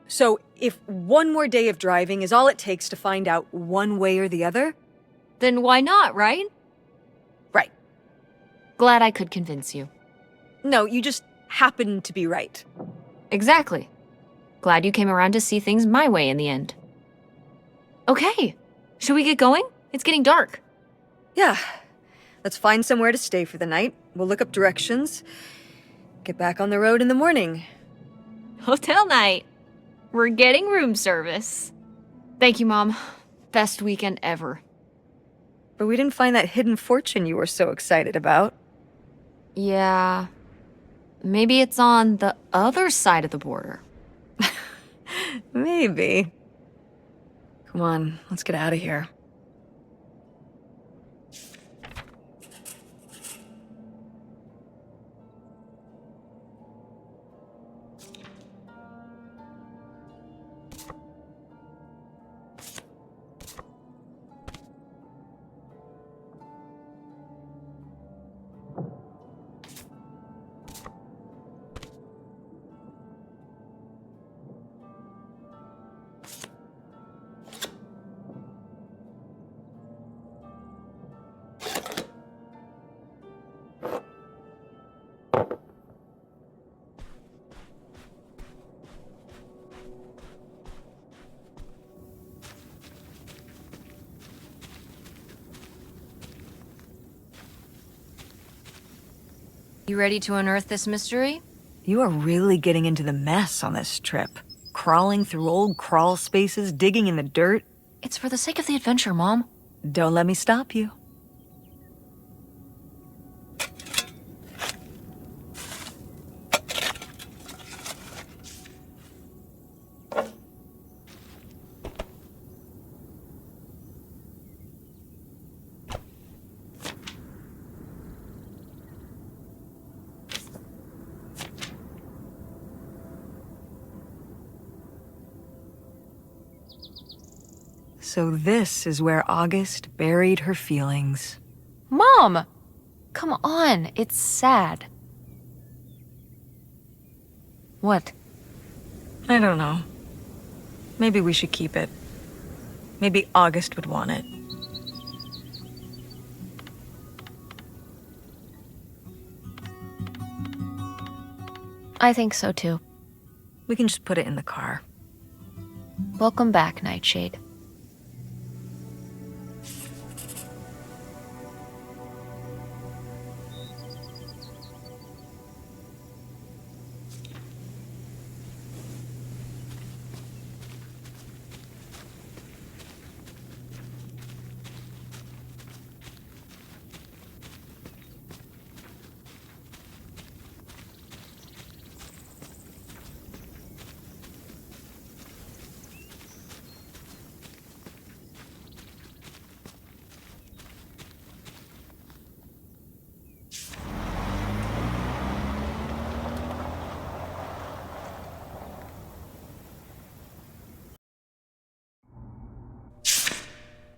So if one more day of driving is all it takes to find out one way or the other... Then why not, right? Right. Glad I could convince you. No, you just happen to be right. Exactly. Glad you came around to see things my way in the end. Okay, should we get going? It's getting dark. Yeah. Let's find somewhere to stay for the night. We'll look up directions. Get back on the road in the morning. Hotel night. We're getting room service. Thank you, Mom. Best weekend ever. But we didn't find that hidden fortune you were so excited about. Yeah. Maybe it's on the other side of the border. Maybe. Come on, let's get out of here. You ready to unearth this mystery? You are really getting into the mess on this trip. Crawling through old crawl spaces, digging in the dirt. It's for the sake of the adventure, Mom. Don't let me stop you. So this is where August buried her feelings. Mom! Come on, it's sad. What? I don't know. Maybe we should keep it. Maybe August would want it. I think so too. We can just put it in the car. Welcome back, Nightshade.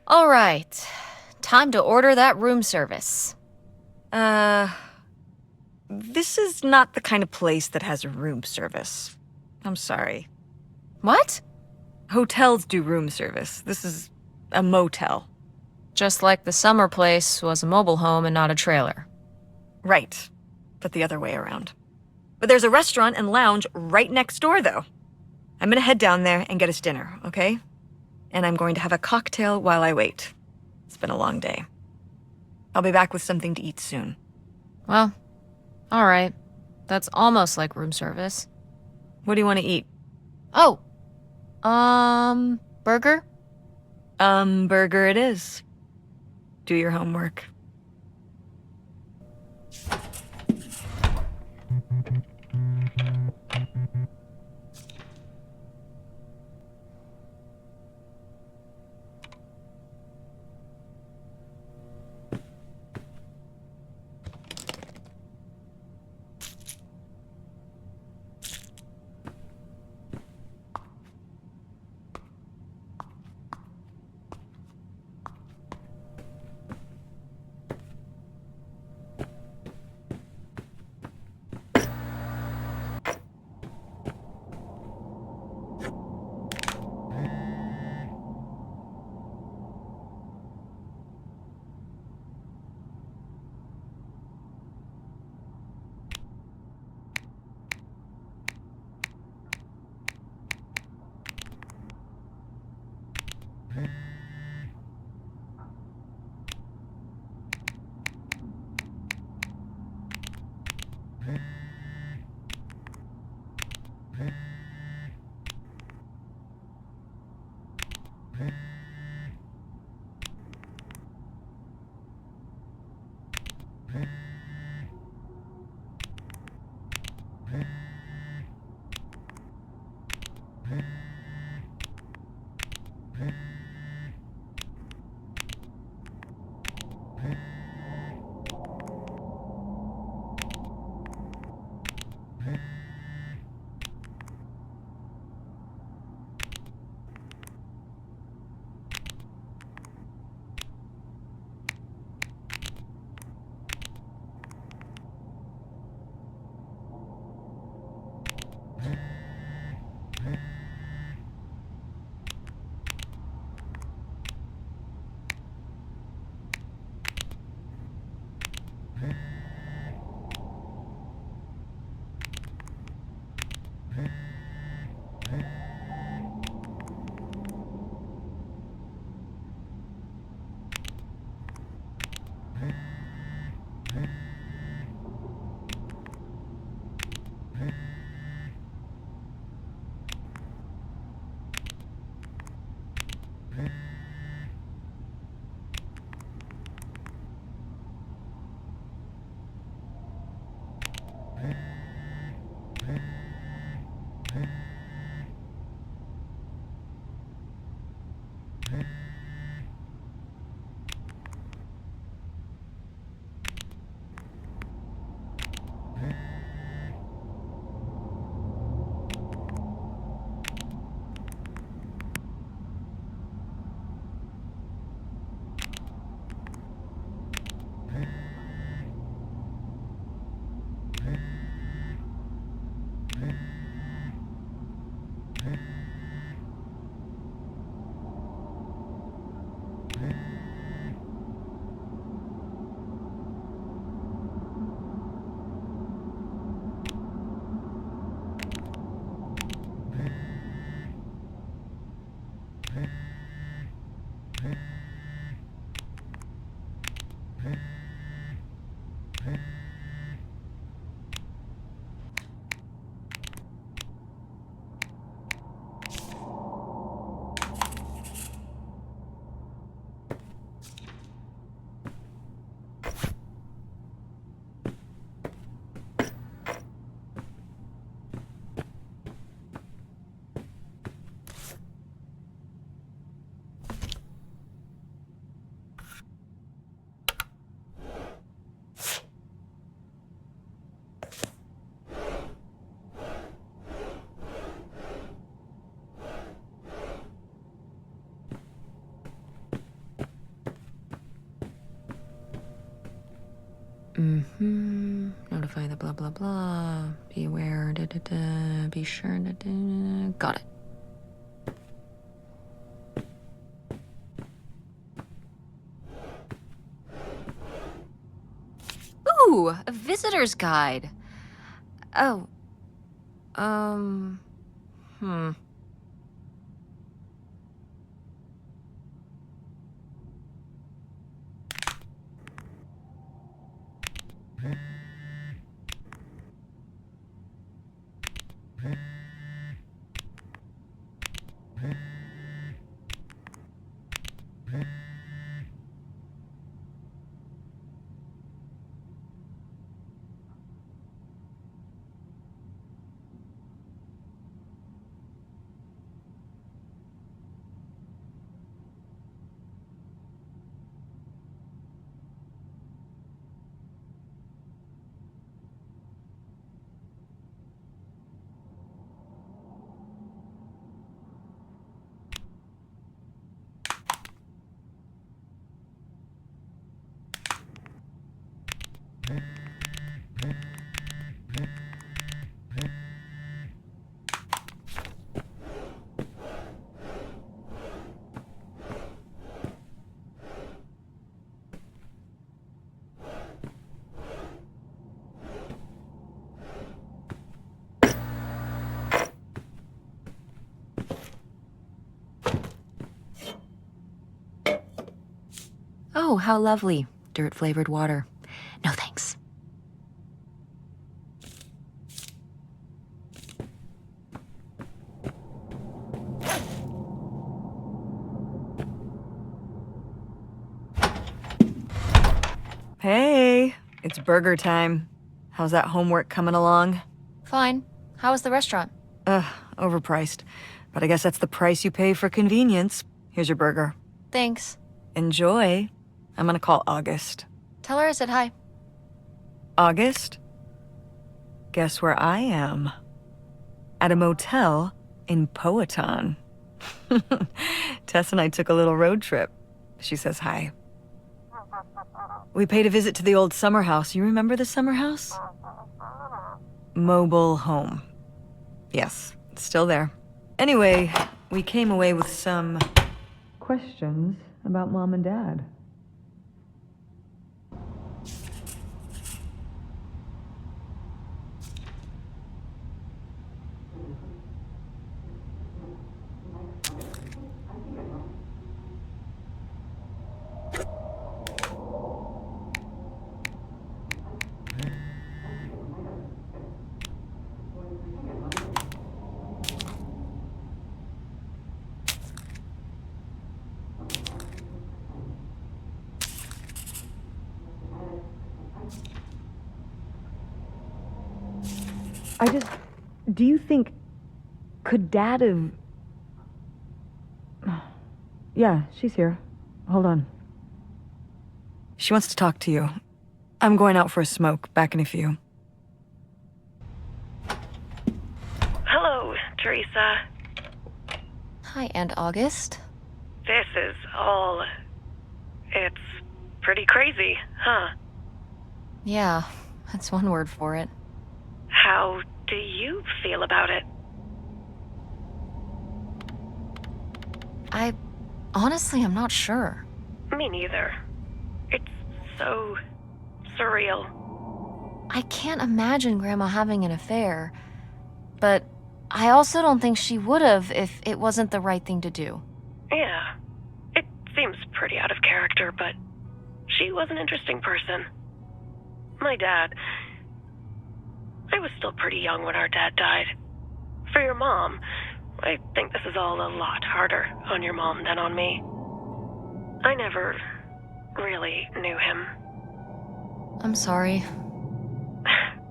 All right, time to order that room service. This is not the kind of place that has a room service. I'm sorry. What? Hotels do room service. This is a motel. Just like the summer place was a mobile home and not a trailer. Right, but the other way around. But there's a restaurant and lounge right next door, though. I'm gonna head down there and get us dinner, okay? And I'm going to have a cocktail while I wait. It's been a long day. I'll be back with something to eat soon. Well, all right. That's almost like room service. What do you want to eat? Oh, burger? Burger it is. Do your homework. Notify the blah, blah, blah. Be aware, da, da, da. Be sure, da, da, da. Got it. Ooh, a visitor's guide. Oh. Hmm. Oh, how lovely. Dirt-flavored water. No thanks. Hey, it's burger time. How's that homework coming along? Fine. How was the restaurant? Overpriced. But I guess that's the price you pay for convenience. Here's your burger. Thanks. Enjoy. I'm gonna call August. Tell her I said hi. August? Guess where I am? At a motel in Powhatan. Tess and I took a little road trip. She says hi. We paid a visit to the old summer house. You remember the summer house? Mobile home. Yes, it's still there. Anyway, we came away with some questions about Mom and Dad. Do you think, could Dad have... Yeah, she's here. Hold on. She wants to talk to you. I'm going out for a smoke. Back in a few. Hello, Teresa. Hi, Aunt August. This is all... It's pretty crazy, huh? Yeah, that's one word for it. How do you feel about it? Honestly, I'm not sure. Me neither. It's so surreal. I can't imagine Grandma having an affair, but I also don't think she would have if it wasn't the right thing to do. Yeah, it seems pretty out of character, but she was an interesting person. My dad... I was still pretty young when our dad died. For your mom, I think this is all a lot harder on your mom than on me. I never really knew him. I'm sorry.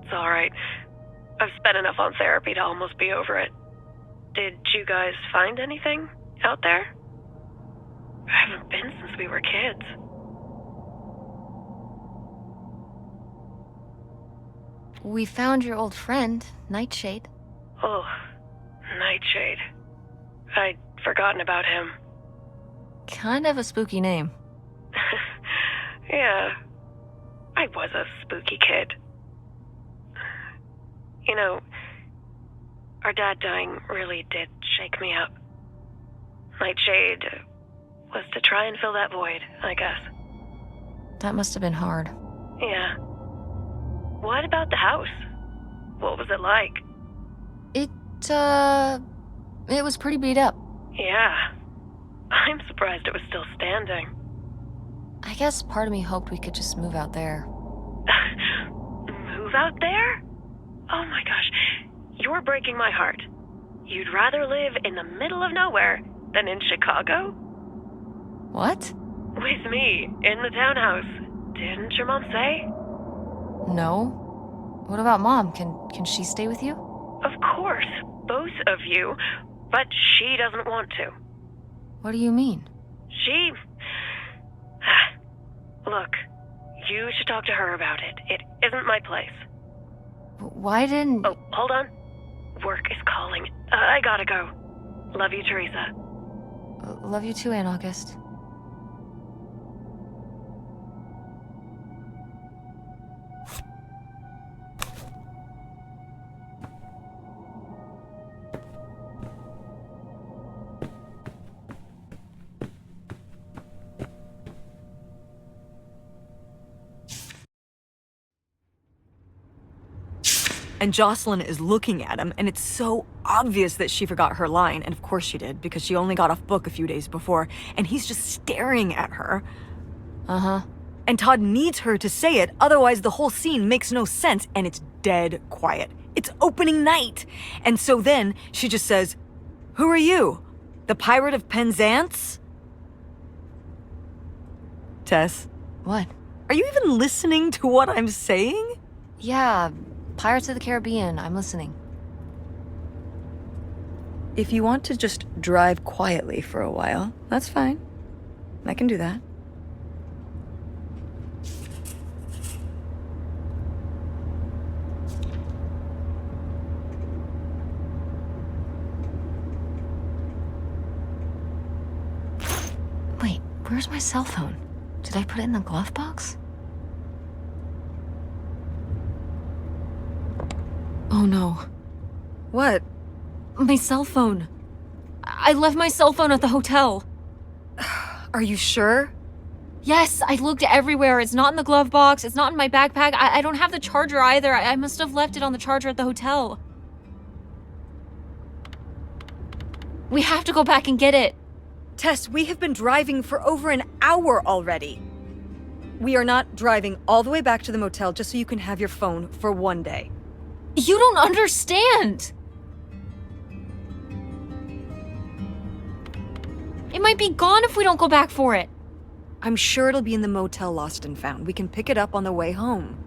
It's all right. I've spent enough on therapy to almost be over it. Did you guys find anything out there? I haven't been since we were kids. We found your old friend, Nightshade. Oh, Nightshade. I'd forgotten about him. Kind of a spooky name. Yeah, I was a spooky kid. You know, our dad dying really did shake me up. Nightshade was to try and fill that void, I guess. That must have been hard. Yeah. What about the house? What was it like? It was pretty beat up. Yeah. I'm surprised it was still standing. I guess part of me hoped we could just move out there. Move out there? Oh my gosh, you're breaking my heart. You'd rather live in the middle of nowhere than in Chicago? What? With me, in the townhouse. Didn't your mom say? No. What about Mom? Can she stay with you? Of course, both of you, but she doesn't want to. What do you mean? She... Look, you should talk to her about it. It isn't my place. Why didn't... Oh, hold on. Work is calling. I gotta go. Love you, Teresa. Love you too, Aunt August. And Jocelyn is looking at him, and it's so obvious that she forgot her line, and of course she did, because she only got off book a few days before, and he's just staring at her. Uh-huh. And Todd needs her to say it, otherwise the whole scene makes no sense, and it's dead quiet. It's opening night. And so then she just says, "Who are you? The Pirate of Penzance?" Tess, What? are you even listening to what I'm saying? Yeah, Pirates of the Caribbean. I'm listening. If you want to just drive quietly for a while, that's fine. I can do that. Wait, where's my cell phone? Did I put it in the glove box? Oh no. What? My cell phone. I left my cell phone at the hotel. Are you sure? Yes, I looked everywhere. It's not in the glove box. It's not in my backpack. I don't have the charger either. I must have left it on the charger at the hotel. We have to go back and get it. Tess, we have been driving for over an hour already. We are not driving all the way back to the motel just so you can have your phone for one day. You don't understand. It might be gone if we don't go back for it. I'm sure it'll be in the motel Lost and Found. We can pick it up on the way home.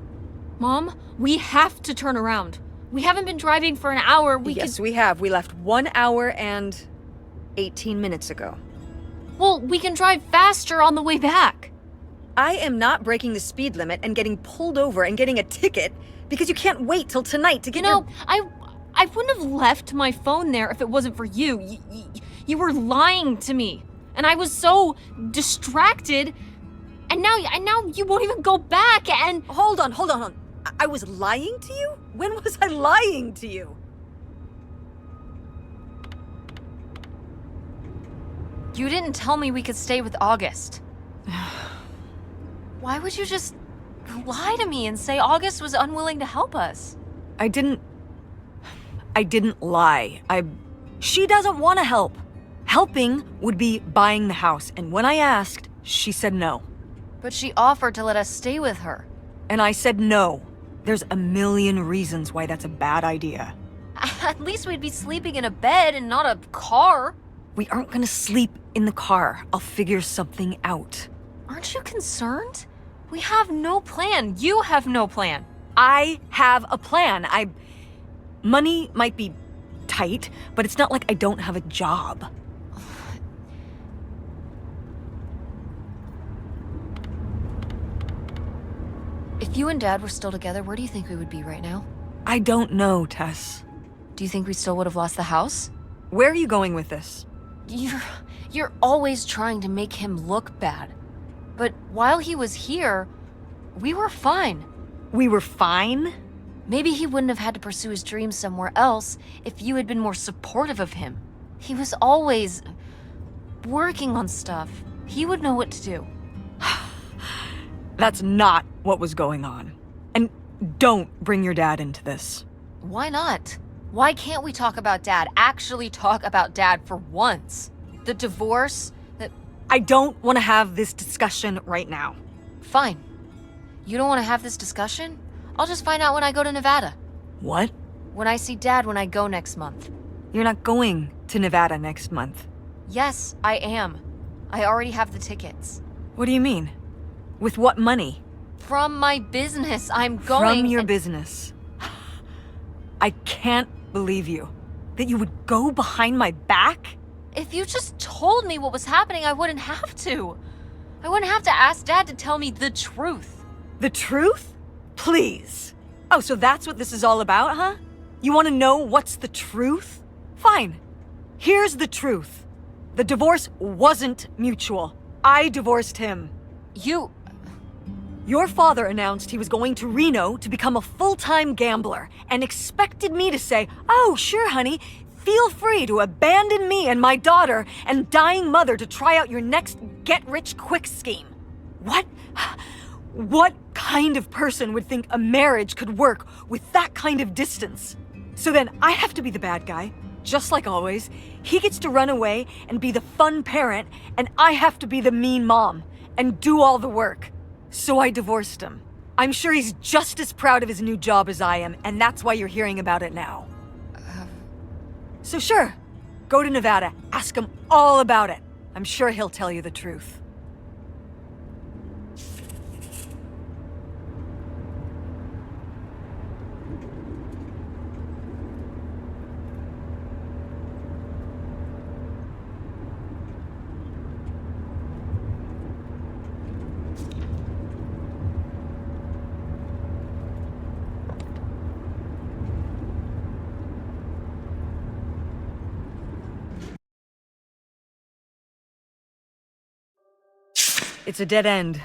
Mom, we have to turn around. We haven't been driving for an hour. Yes, we have. We left 1 hour and 18 minutes ago. Well, we can drive faster on the way back. I am not breaking the speed limit and getting pulled over and getting a ticket because you can't wait till tonight to get I wouldn't have left my phone there if it wasn't for you. You were lying to me. And I was so distracted. And now you won't even go back and... Hold on. I was lying to you? When was I lying to you? You didn't tell me we could stay with August. Why would you just lie to me and say August was unwilling to help us? I didn't lie. She doesn't want to help. Helping would be buying the house, and when I asked, she said no. But she offered to let us stay with her. And I said no. There's a million reasons why that's a bad idea. At least we'd be sleeping in a bed and not a car. We aren't gonna sleep in the car. I'll figure something out. Aren't you concerned? We have no plan. You have no plan. I have a plan. Money might be tight, but it's not like I don't have a job. If you and Dad were still together, where do you think we would be right now? I don't know, Tess. Do you think we still would have lost the house? Where are you going with this? You're always trying to make him look bad. But while he was here, we were fine. We were fine? Maybe he wouldn't have had to pursue his dreams somewhere else if you had been more supportive of him. He was always working on stuff. He would know what to do. That's not what was going on. And don't bring your dad into this. Why not? Why can't we talk about Dad? Actually talk about Dad for once? The divorce, I don't want to have this discussion right now. Fine. You don't want to have this discussion? I'll just find out when I go to Nevada. What? When I see Dad when I go next month. You're not going to Nevada next month. Yes, I am. I already have the tickets. What do you mean? With what money? From my business, I'm going... From your business. I can't believe you. That you would go behind my back? If you just told me what was happening, I wouldn't have to. I wouldn't have to ask Dad to tell me the truth. The truth? Please. Oh, so that's what this is all about, huh? You want to know what's the truth? Fine. Here's the truth. The divorce wasn't mutual. I divorced him. Your father announced he was going to Reno to become a full-time gambler and expected me to say, "Oh, sure, honey, feel free to abandon me and my daughter and dying mother to try out your next get-rich-quick scheme." What kind of person would think a marriage could work with that kind of distance? So then I have to be the bad guy, just like always. He gets to run away and be the fun parent, and I have to be the mean mom and do all the work. So I divorced him. I'm sure he's just as proud of his new job as I am, and that's why you're hearing about it now. So sure, go to Nevada, ask him all about it. I'm sure he'll tell you the truth. It's a dead end.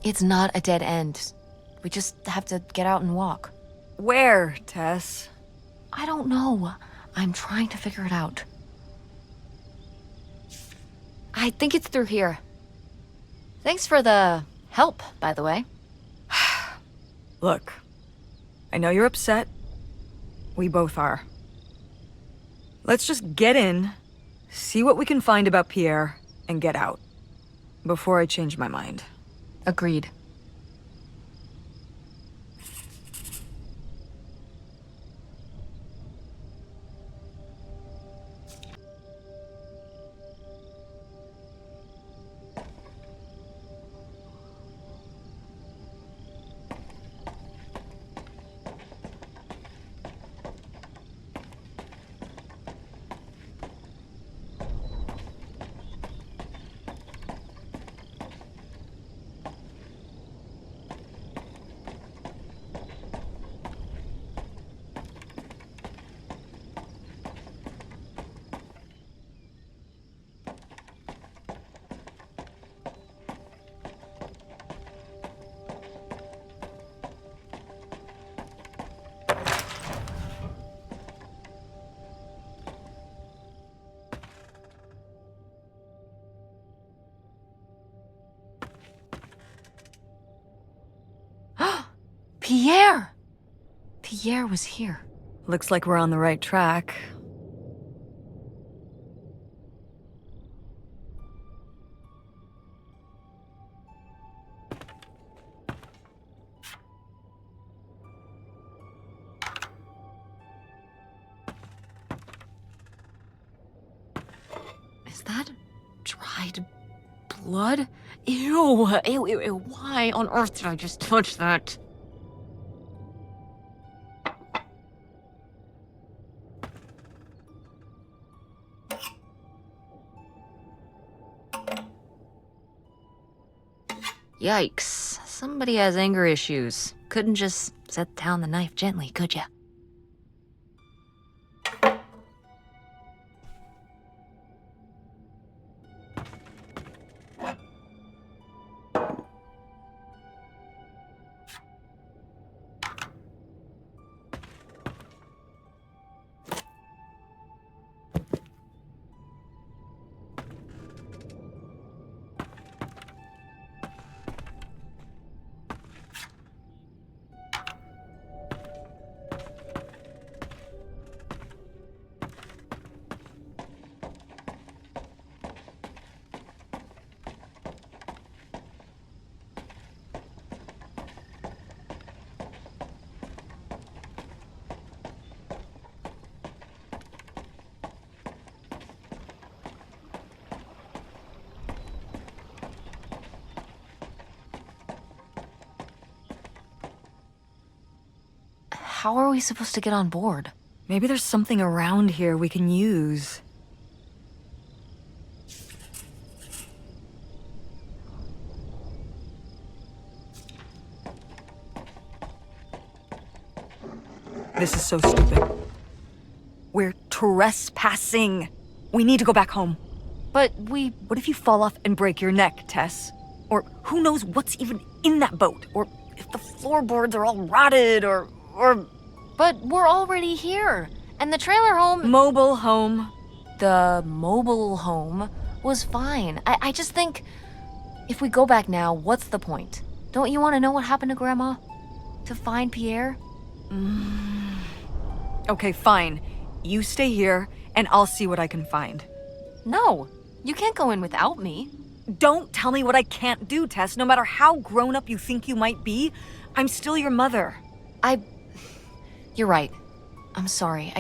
It's not a dead end. We just have to get out and walk. Where, Tess? I don't know. I'm trying to figure it out. I think it's through here. Thanks for the help, by the way. Look, I know you're upset. We both are. Let's just get in, see what we can find about Pierre, and get out. Before I change my mind. Agreed. Pierre! Pierre was here. Looks like we're on the right track. Is that dried blood? Ew, ew, ew, ew. Why on earth did I just touch that? Yikes. Somebody has anger issues. Couldn't just set down the knife gently, could ya? How are we supposed to get on board? Maybe there's something around here we can use. This is so stupid. We're trespassing. We need to go back home. But What if you fall off and break your neck, Tess? Or who knows what's even in that boat? Or if the floorboards are all rotted, or... But we're already here. And the trailer home... Mobile home. The mobile home was fine. I just think... If we go back now, what's the point? Don't you want to know what happened to Grandma? To find Pierre? Okay, fine. You stay here, and I'll see what I can find. No, you can't go in without me. Don't tell me what I can't do, Tess. No matter how grown-up you think you might be, I'm still your mother. You're right. I'm sorry.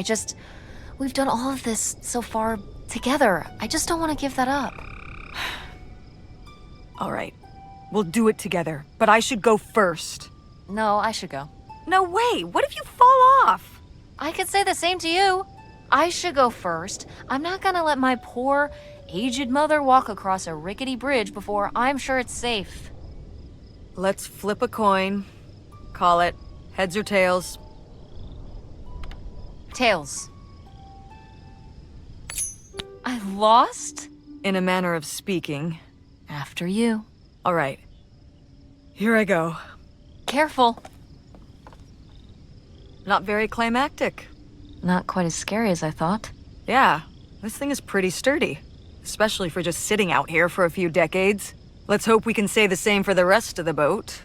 We've done all of this so far together. I just don't want to give that up. All right. We'll do it together, but I should go first. No, I should go. No way! What if you fall off? I could say the same to you. I should go first. I'm not gonna let my poor, aged mother walk across a rickety bridge before I'm sure it's safe. Let's flip a coin. Call it heads or tails. Tails. I lost? In a manner of speaking. After you. All right. Here I go. Careful. Not very climactic. Not quite as scary as I thought. Yeah, this thing is pretty sturdy. Especially for just sitting out here for a few decades. Let's hope we can say the same for the rest of the boat.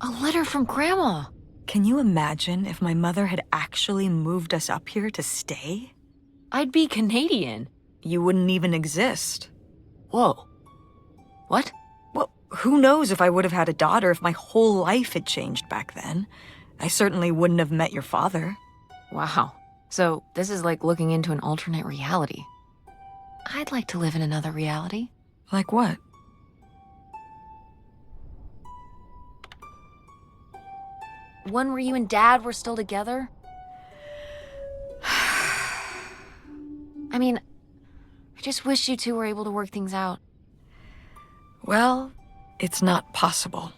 A letter from Grandma. Can you imagine if my mother had actually moved us up here to stay? I'd be Canadian. You wouldn't even exist. Whoa. What? Well, who knows if I would have had a daughter if my whole life had changed back then. I certainly wouldn't have met your father. Wow. So this is like looking into an alternate reality. I'd like to live in another reality. Like what? One where you and Dad were still together? I mean, I just wish you two were able to work things out. Well, it's not possible.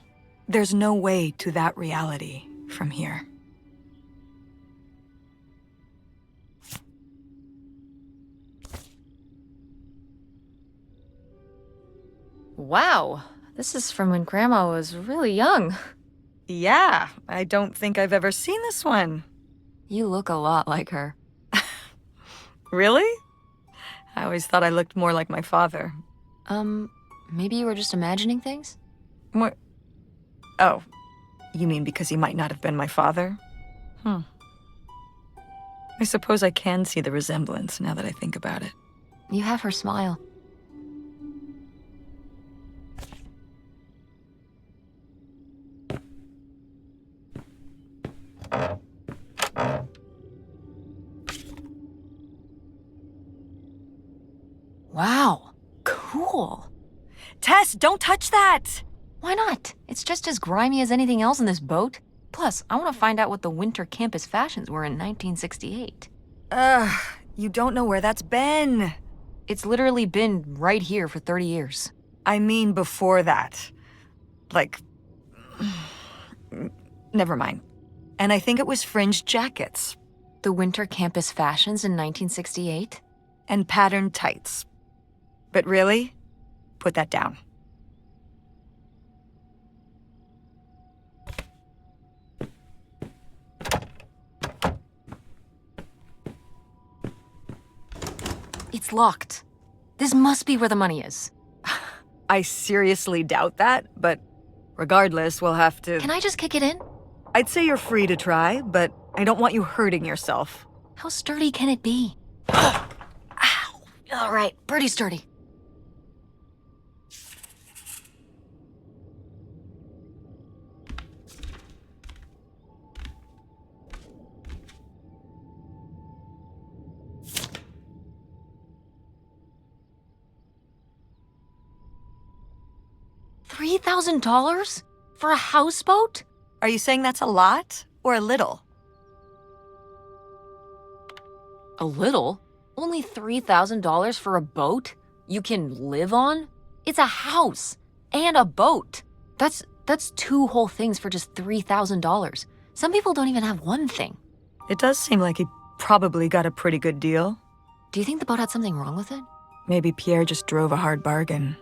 There's no way to that reality from here. Wow. This is from when Grandma was really young. Yeah, I don't think I've ever seen this one. You look a lot like her. Really? I always thought I looked more like my father. Maybe you were just imagining things? What? Oh, you mean because he might not have been my father? I suppose I can see the resemblance now that I think about it. You have her smile. Wow, cool. Tess, don't touch that! Why not? It's just as grimy as anything else in this boat. Plus, I want to find out what the winter campus fashions were in 1968. You don't know where that's been. It's literally been right here for 30 years. I mean before that. Like... Never mind. And I think it was fringed jackets. The winter campus fashions in 1968? And patterned tights. But really, put that down. It's locked. This must be where the money is. I seriously doubt that, but regardless, we'll have to... Can I just kick it in? I'd say you're free to try, but I don't want you hurting yourself. How sturdy can it be? Ow! All right, pretty sturdy. $3,000? For a houseboat? Are you saying that's a lot or a little? A little? Only $3,000 for a boat you can live on? It's a house and a boat. That's 2 whole things for just $3,000. Some people don't even have one thing. It does seem like he probably got a pretty good deal. Do you think the boat had something wrong with it? Maybe Pierre just drove a hard bargain.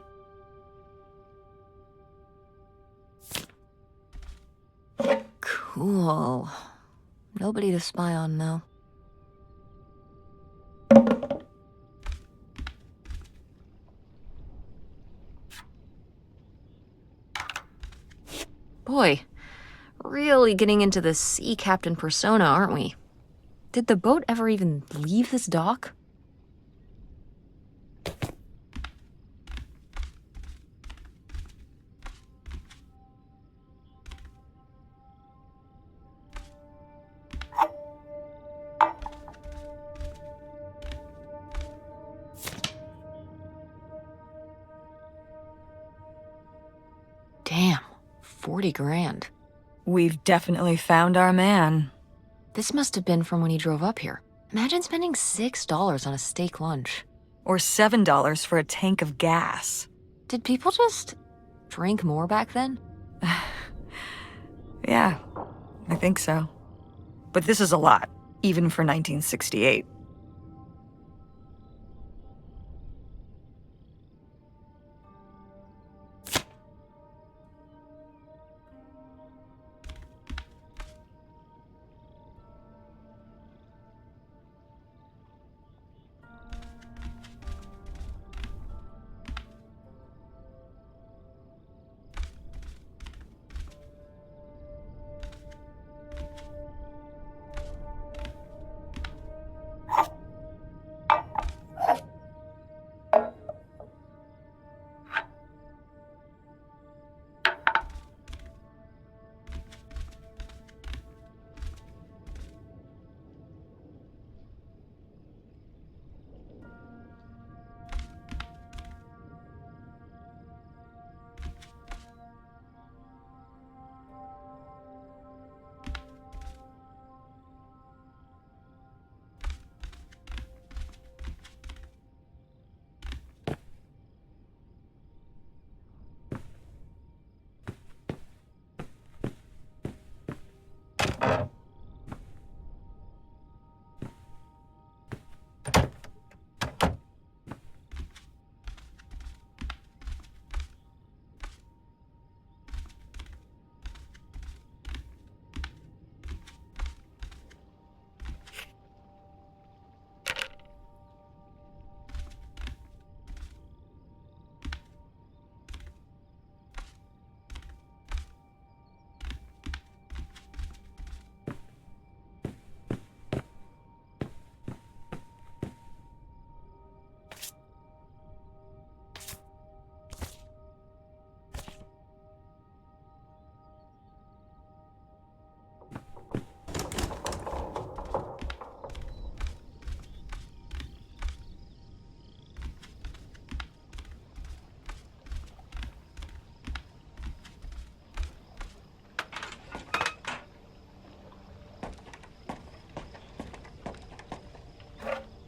Cool. Nobody to spy on, though. Boy, really getting into the sea captain persona, aren't we? Did the boat ever even leave this dock? Damn, 40 grand. We've definitely found our man. This must have been from when he drove up here. Imagine spending $6 on a steak lunch. Or $7 for a tank of gas. Did people just drink more back then? Yeah, I think so. But this is a lot, even for 1968.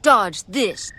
Dodge this.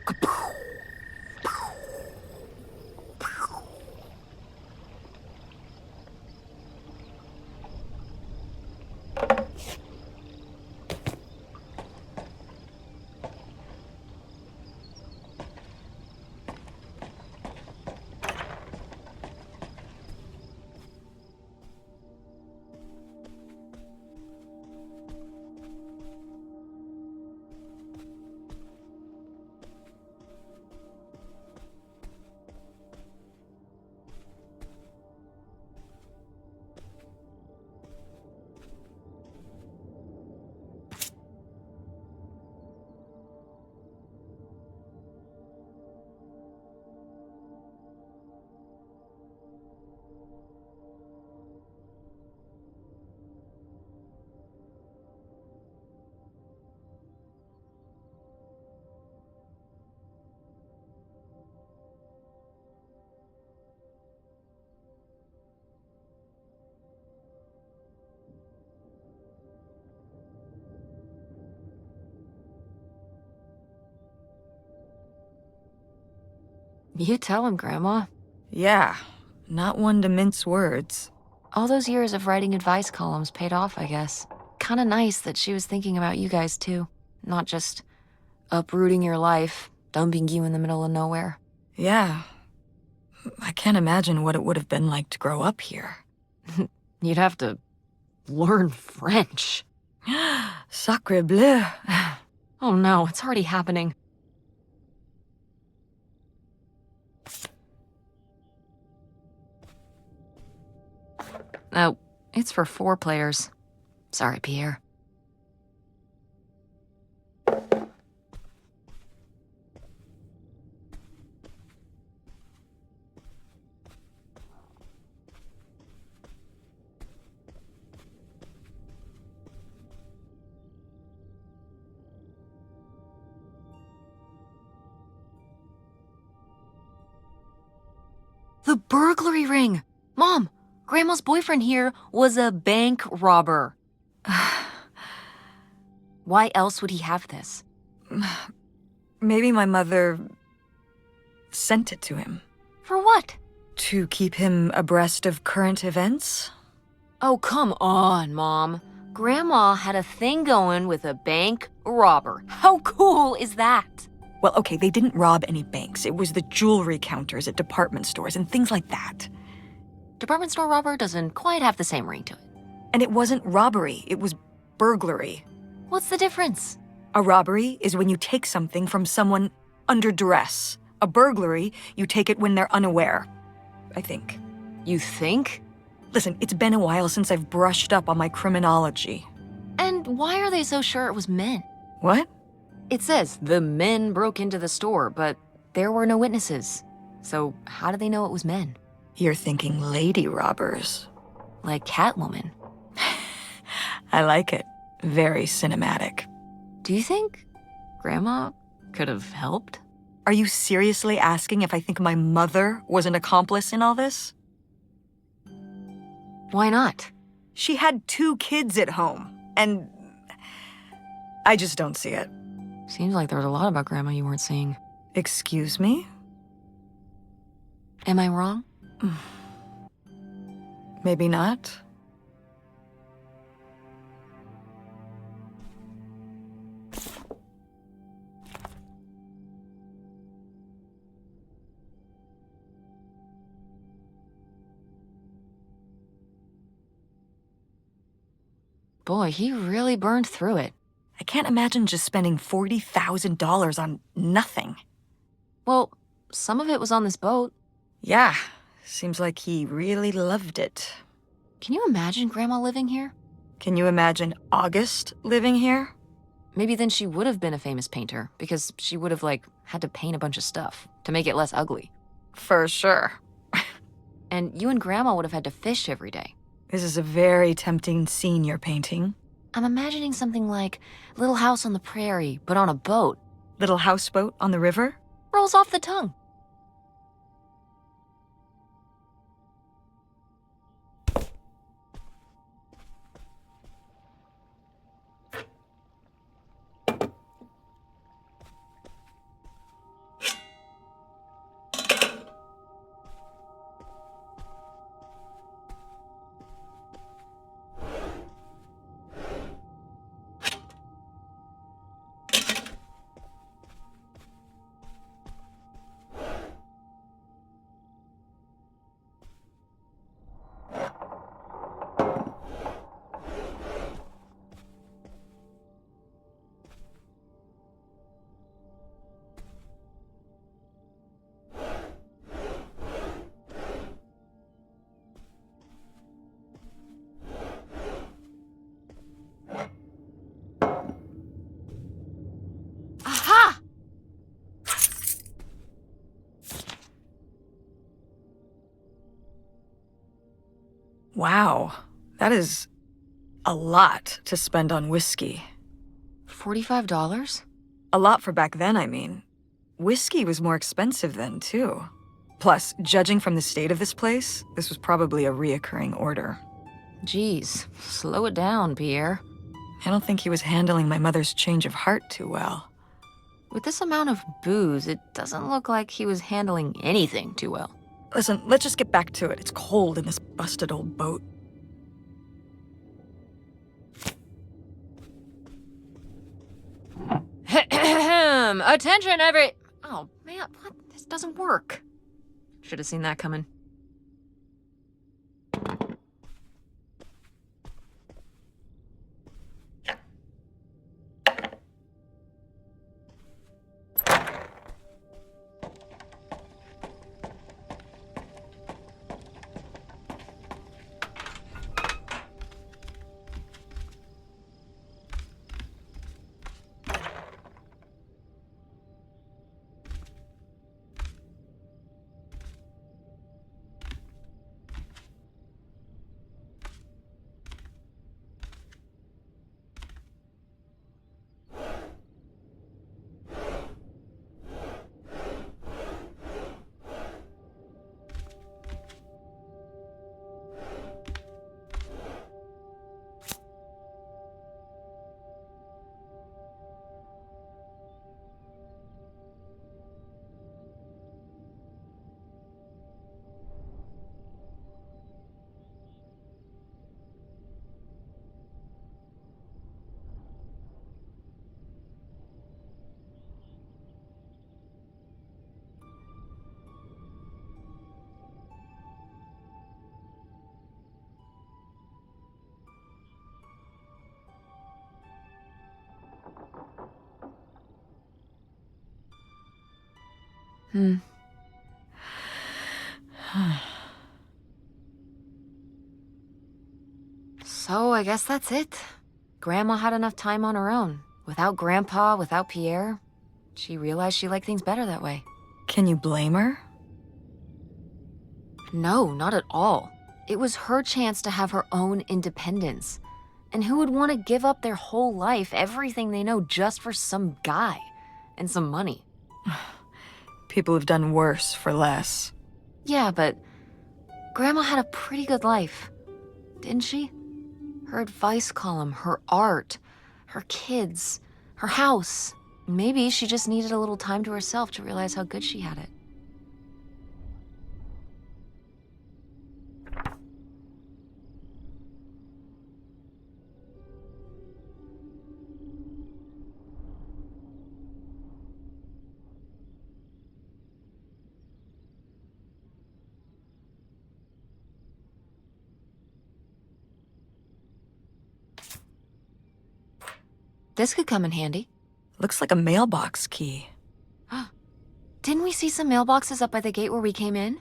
You tell him, Grandma. Yeah, not one to mince words. All those years of writing advice columns paid off, I guess. Kinda nice that she was thinking about you guys, too. Not just uprooting your life, dumping you in the middle of nowhere. Yeah. I can't imagine what it would have been like to grow up here. You'd have to learn French. Sacre bleu. Oh no, it's already happening. Oh, it's for 4 players. Sorry, Pierre. The burglary ring! Mom, Grandma's boyfriend here was a bank robber. Why else would he have this? Maybe my mother sent it to him. For what? To keep him abreast of current events? Oh, come on, Mom. Grandma had a thing going with a bank robber. How cool is that? Well, okay, they didn't rob any banks. It was the jewelry counters at department stores and things like that. Department store robber doesn't quite have the same ring to it. And it wasn't robbery, it was burglary. What's the difference? A robbery is when you take something from someone under duress. A burglary, you take it when they're unaware, I think. You think? Listen, it's been a while since I've brushed up on my criminology. And why are they so sure it was men? What? It says the men broke into the store, but there were no witnesses. So how do they know it was men? You're thinking lady robbers. Like Catwoman. I like it. Very cinematic. Do you think Grandma could have helped? Are you seriously asking if I think my mother was an accomplice in all this? Why not? She had 2 kids at home, and I just don't see it. Seems like there was a lot about Grandma you weren't seeing. Excuse me? Am I wrong? Maybe not. Boy, he really burned through it. I can't imagine just spending $40,000 on nothing. Well, some of it was on this boat. Yeah, seems like he really loved it. Can you imagine Grandma living here? Can you imagine August living here? Maybe then she would have been a famous painter, because she would have, had to paint a bunch of stuff to make it less ugly. For sure. And you and Grandma would have had to fish every day. This is a very tempting scene you're painting. I'm imagining something like Little House on the Prairie, but on a boat. Little houseboat on the river? Rolls off the tongue. Aha! Wow, that is a lot to spend on whiskey. $45? A lot for back then, I mean. Whiskey was more expensive then, too. Plus, judging from the state of this place, this was probably a reoccurring order. Geez, slow it down, Pierre. I don't think he was handling my mother's change of heart too well. With this amount of booze, it doesn't look like he was handling anything too well. Listen, let's just get back to it. It's cold in this busted old boat. Attention, every... Oh, man, what? This doesn't work. Should have seen that coming. So I guess that's it. Grandma had enough time on her own. Without Grandpa, without Pierre. She realized she liked things better that way. Can you blame her? No, not at all. It was her chance to have her own independence. And who would want to give up their whole life, everything they know, just for some guy and some money? People have done worse for less. Yeah, but Grandma had a pretty good life, didn't she? Her advice column, her art, her kids, her house. Maybe she just needed a little time to herself to realize how good she had it. This could come in handy. Looks like a mailbox key. Didn't we see some mailboxes up by the gate where we came in?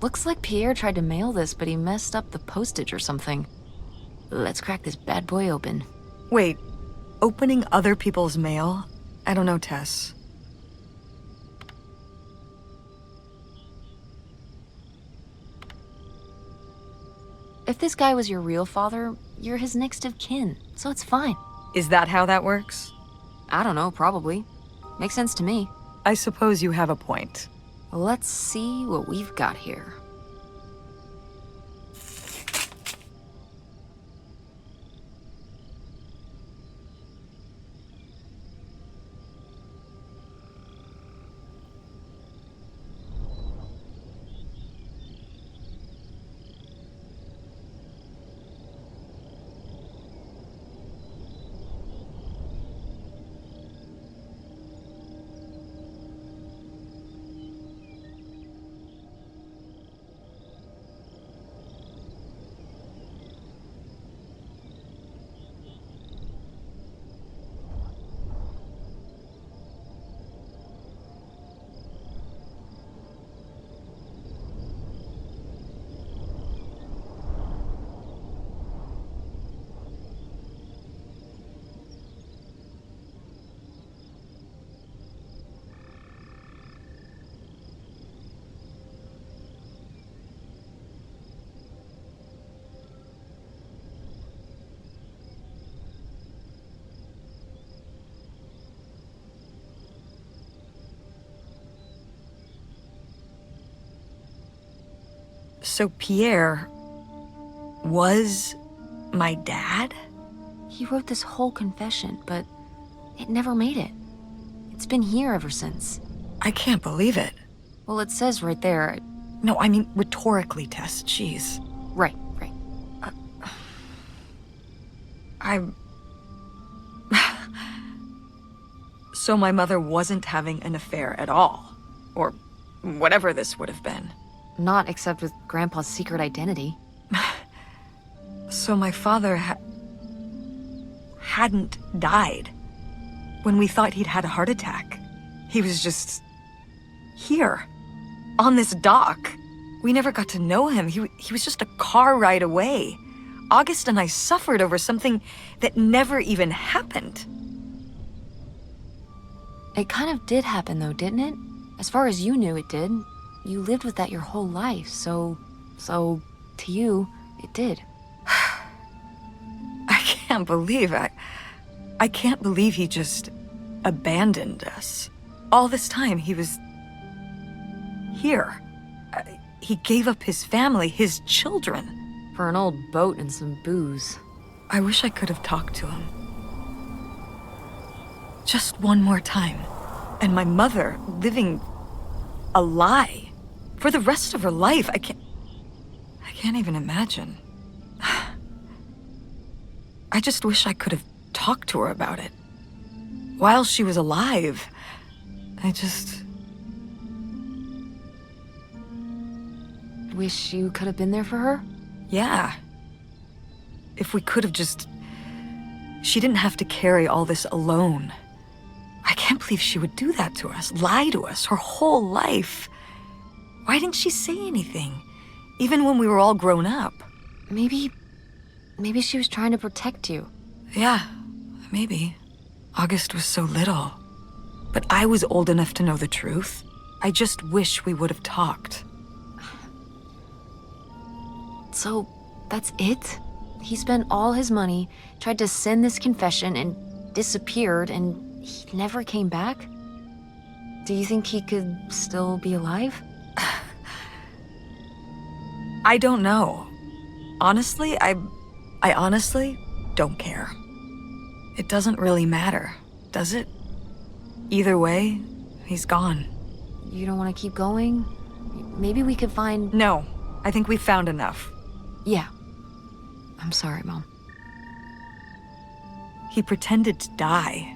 Looks like Pierre tried to mail this, but he messed up the postage or something. Let's crack this bad boy open. Wait, opening other people's mail? I don't know, Tess. If this guy was your real father, you're his next of kin, so it's fine. Is that how that works? I don't know, probably. Makes sense to me. I suppose you have a point. Let's see what we've got here. So Pierre was my dad? He wrote this whole confession, but it never made it. It's been here ever since. I can't believe it. Well, it says right there. No, I mean rhetorically, Tess. Jeez. Right. I'm... So my mother wasn't having an affair at all. Or whatever this would have been. Not except with Grandpa's secret identity. So my father hadn't died when we thought he'd had a heart attack. He was just here, on this dock. We never got to know him. He was just a car ride away. August and I suffered over something that never even happened. It kind of did happen though, didn't it? As far as you knew, it did. You lived with that your whole life, so to you, it did. I can't believe I can't believe he just abandoned us. All this time, he was here. He gave up his family, his children. For an old boat and some booze. I wish I could have talked to him. Just one more time. And my mother living a lie for the rest of her life. I can't even imagine. I just wish I could have talked to her about it. While she was alive, Wish you could have been there for her? Yeah. If we could have just... She didn't have to carry all this alone. I can't believe she would do that to us, lie to us, her whole life. Why didn't she say anything? Even when we were all grown up. Maybe she was trying to protect you. Yeah, maybe. August was so little. But I was old enough to know the truth. I just wish we would have talked. So, that's it? He spent all his money, tried to send this confession, and disappeared, and he never came back? Do you think he could still be alive? I don't know. Honestly, I honestly don't care. It doesn't really matter, does it? Either way, he's gone. You don't want to keep going? Maybe we could find... No, I think we've found enough. Yeah. I'm sorry, Mom. He pretended to die.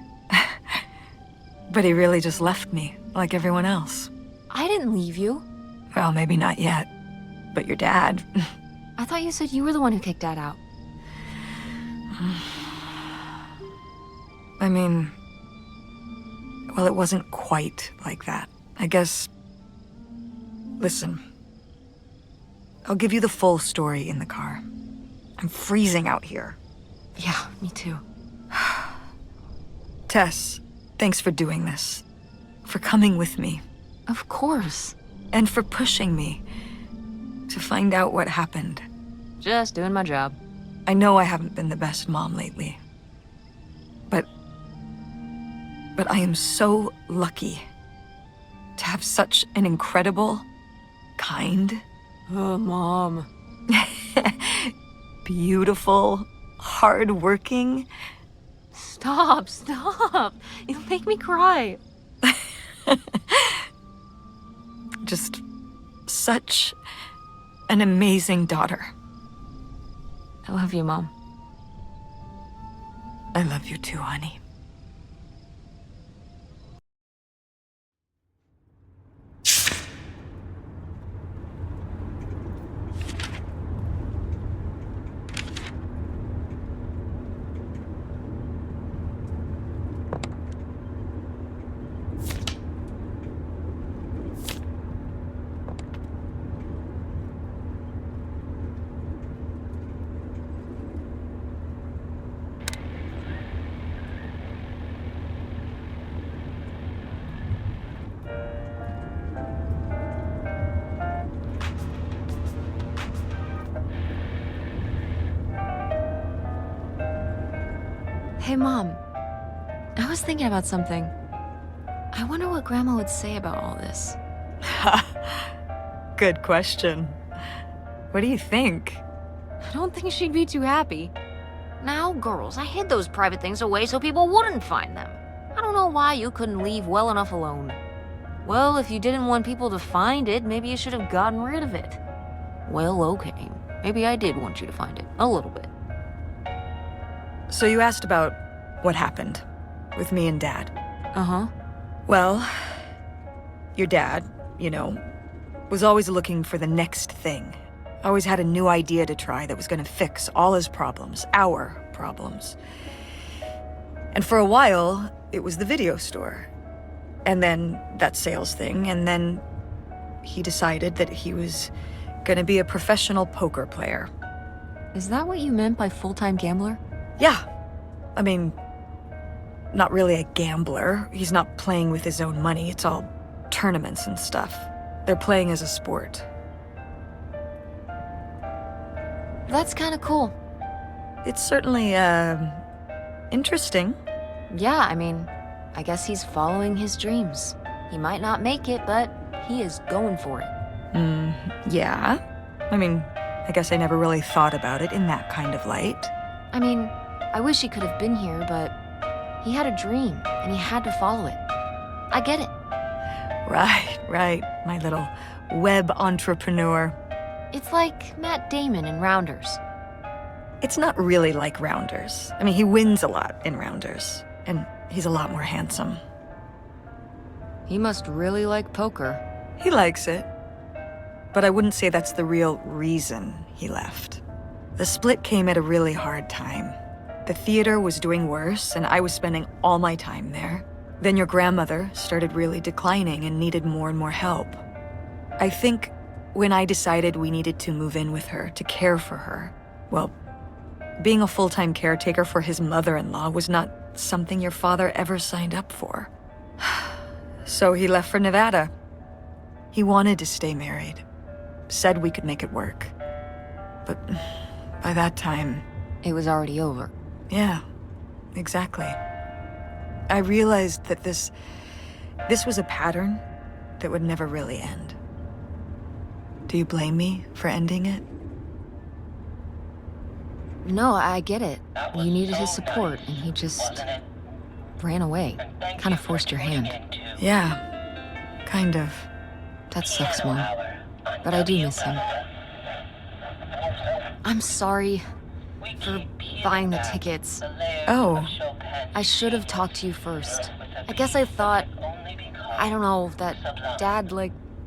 But he really just left me, like everyone else. I didn't leave you. Well, maybe not yet. But your dad... I thought you said you were the one who kicked Dad out. I mean... Well, it wasn't quite like that. I guess... Listen. I'll give you the full story in the car. I'm freezing out here. Yeah, me too. Tess, thanks for doing this. For coming with me. Of course. And for pushing me to find out what happened. Just doing my job. I know I haven't been the best mom lately. But I am so lucky to have such an incredible, kind, Oh, Mom. beautiful, hardworking... Stop. You'll make me cry. Just such an amazing daughter. I love you, Mom. I love you too, honey. Hey, Mom. I was thinking about something. I wonder what Grandma would say about all this. Good question. What do you think? I don't think she'd be too happy. Now, girls, I hid those private things away so people wouldn't find them. I don't know why you couldn't leave well enough alone. Well, if you didn't want people to find it, maybe you should have gotten rid of it. Well, okay. Maybe I did want you to find it. A little bit. So you asked about what happened with me and Dad. Uh-huh. Well, your dad, was always looking for the next thing. Always had a new idea to try that was gonna fix all his problems, our problems. And for a while, it was the video store. And then that sales thing, and then he decided that he was gonna be a professional poker player. Is that what you meant by full-time gambler? Yeah. I mean, not really a gambler. He's not playing with his own money. It's all tournaments and stuff. They're playing as a sport. That's kind of cool. It's certainly, interesting. Yeah, I mean, I guess he's following his dreams. He might not make it, but he is going for it. Yeah. I mean, I guess I never really thought about it in that kind of light. I mean, I wish he could have been here, but he had a dream, and he had to follow it. I get it. Right, my little web entrepreneur. It's like Matt Damon in Rounders. It's not really like Rounders. I mean, he wins a lot in Rounders, and he's a lot more handsome. He must really like poker. He likes it. But I wouldn't say that's the real reason he left. The split came at a really hard time. The theater was doing worse, and I was spending all my time there. Then your grandmother started really declining and needed more and more help. I think when I decided we needed to move in with her to care for her, well, being a full-time caretaker for his mother-in-law was not something your father ever signed up for. So he left for Nevada. He wanted to stay married. Said we could make it work. But by that time... It was already over. Yeah, exactly. I realized that this was a pattern that would never really end. Do you blame me for ending it? No, I get it. You needed his support, and he just ran away. Kind of forced your hand. Yeah, kind of. That sucks, Mom. But I do miss him. I'm sorry for buying the tickets. Oh, I should have talked to you first. I guess I thought, I don't know, that Dad,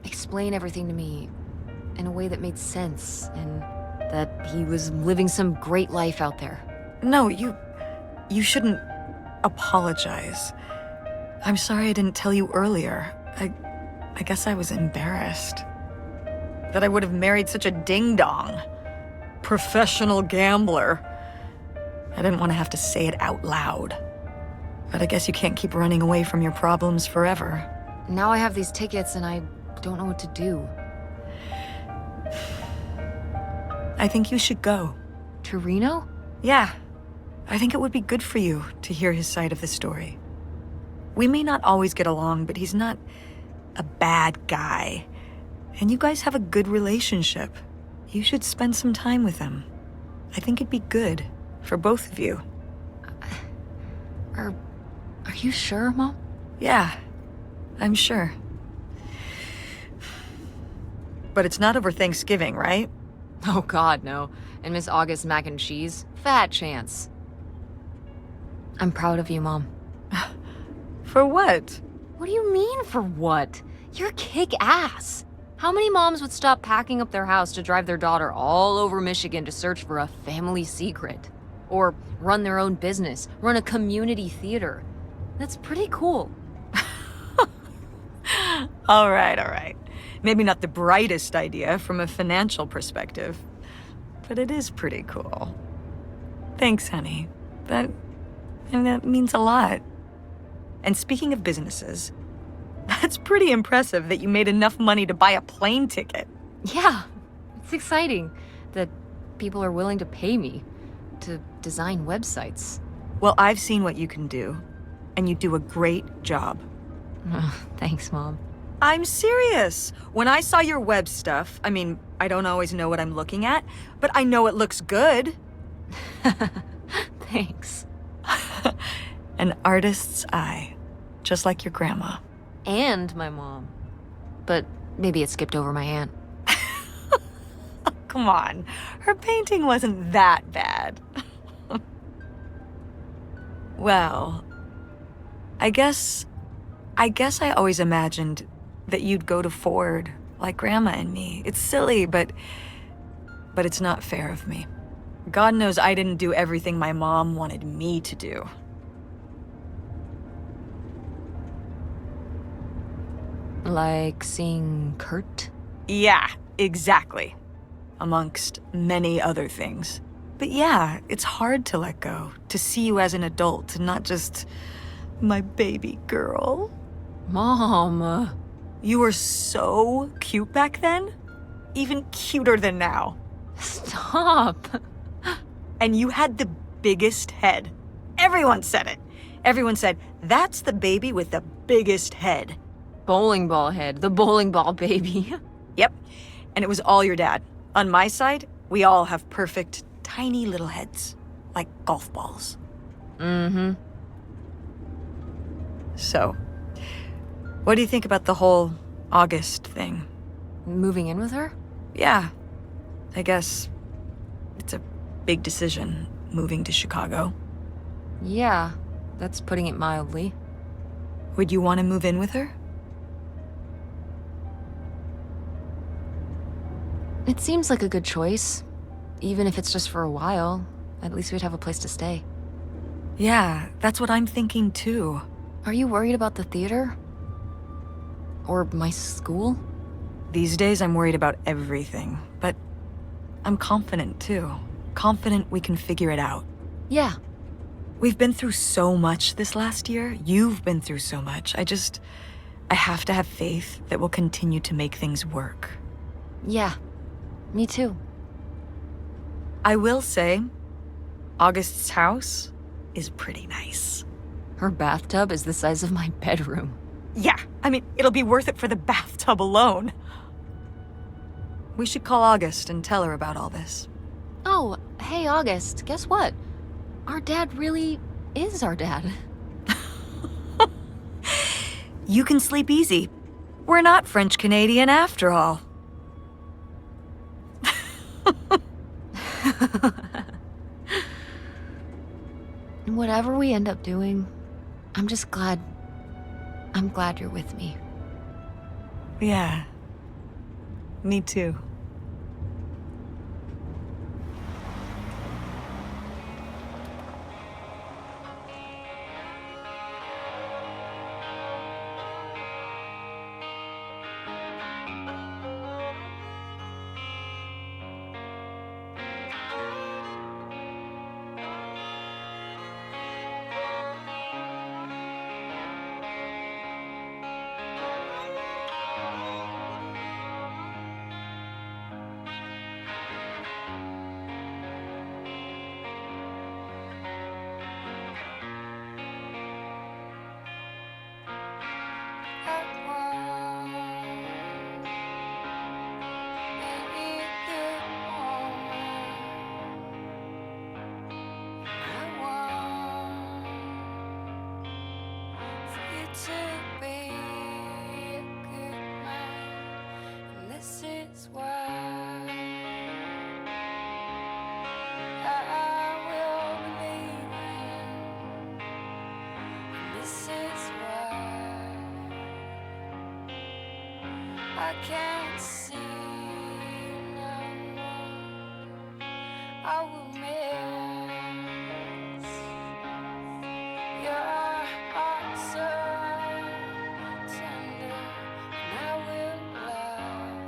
explain everything to me in a way that made sense, and that he was living some great life out there. no, you shouldn't apologize. I'm sorry I didn't tell you earlier. I guess I was embarrassed. That I would have married such a ding-dong. Professional gambler. I didn't want to have to say it out loud. But I guess you can't keep running away from your problems forever. Now I have these tickets, and I don't know what to do. I think you should go. To Reno? Yeah. I think it would be good for you to hear his side of the story. We may not always get along, but he's not a bad guy. And you guys have a good relationship. You should spend some time with him. I think it'd be good for both of you. Are you sure, Mom? Yeah, I'm sure. But it's not over Thanksgiving, right? Oh, God, no. And Miss August mac and cheese? Fat chance. I'm proud of you, Mom. For what? What do you mean, for what? You're kick-ass. How many moms would stop packing up their house to drive their daughter all over Michigan to search for a family secret? Or run their own business, run a community theater? That's pretty cool. All right. Maybe not the brightest idea from a financial perspective, but it is pretty cool. Thanks, honey. That means a lot. And speaking of businesses, that's pretty impressive that you made enough money to buy a plane ticket. Yeah, it's exciting that people are willing to pay me to design websites. Well, I've seen what you can do, and you do a great job. Thanks, Mom. I'm serious. When I saw your web stuff, I mean, I don't always know what I'm looking at, but I know it looks good. Thanks. An artist's eye, just like your grandma. And my mom. But maybe it skipped over my aunt. Come on, her painting wasn't that bad. Well, I guess I always imagined that you'd go to Ford, like Grandma and me. It's silly, but it's not fair of me. God knows I didn't do everything my mom wanted me to do. Like seeing Kurt? Yeah, exactly. Amongst many other things. But yeah, it's hard to let go, to see you as an adult, and not just my baby girl. Mom. You were so cute back then. Even cuter than now. Stop. And you had the biggest head. Everyone said it. Everyone said, that's the baby with the biggest head. Bowling ball head. The bowling ball baby. Yep. And it was all your dad. On my side, we all have perfect, tiny little heads. Like golf balls. Mm-hmm. So, what do you think about the whole August thing? Moving in with her? Yeah. I guess it's a big decision, moving to Chicago. Yeah, that's putting it mildly. Would you want to move in with her? It seems like a good choice. Even if it's just for a while, at least we'd have a place to stay. Yeah, that's what I'm thinking too. Are you worried about the theater? Or my school? These days I'm worried about everything, but I'm confident too. Confident we can figure it out. Yeah. We've been through so much this last year. You've been through so much. I have to have faith that we'll continue to make things work. Yeah. Me too. I will say, August's house is pretty nice. Her bathtub is the size of my bedroom. Yeah, I mean, it'll be worth it for the bathtub alone. We should call August and tell her about all this. Oh, hey August, guess what? Our dad really is our dad. You can sleep easy. We're not French-Canadian after all. Whatever we end up doing, I'm glad you're with me. Yeah. Me too. I can't see no one I will miss. Your heart so tender, and I will love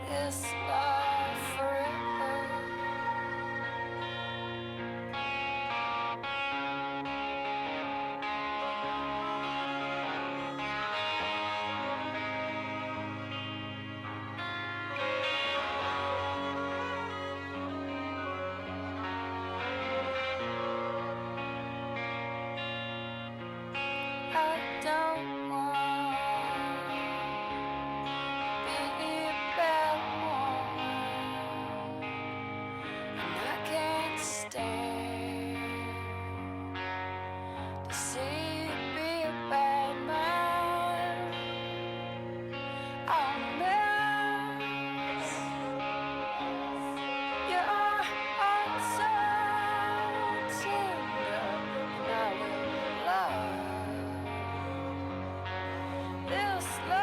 this love forever. I don't want just like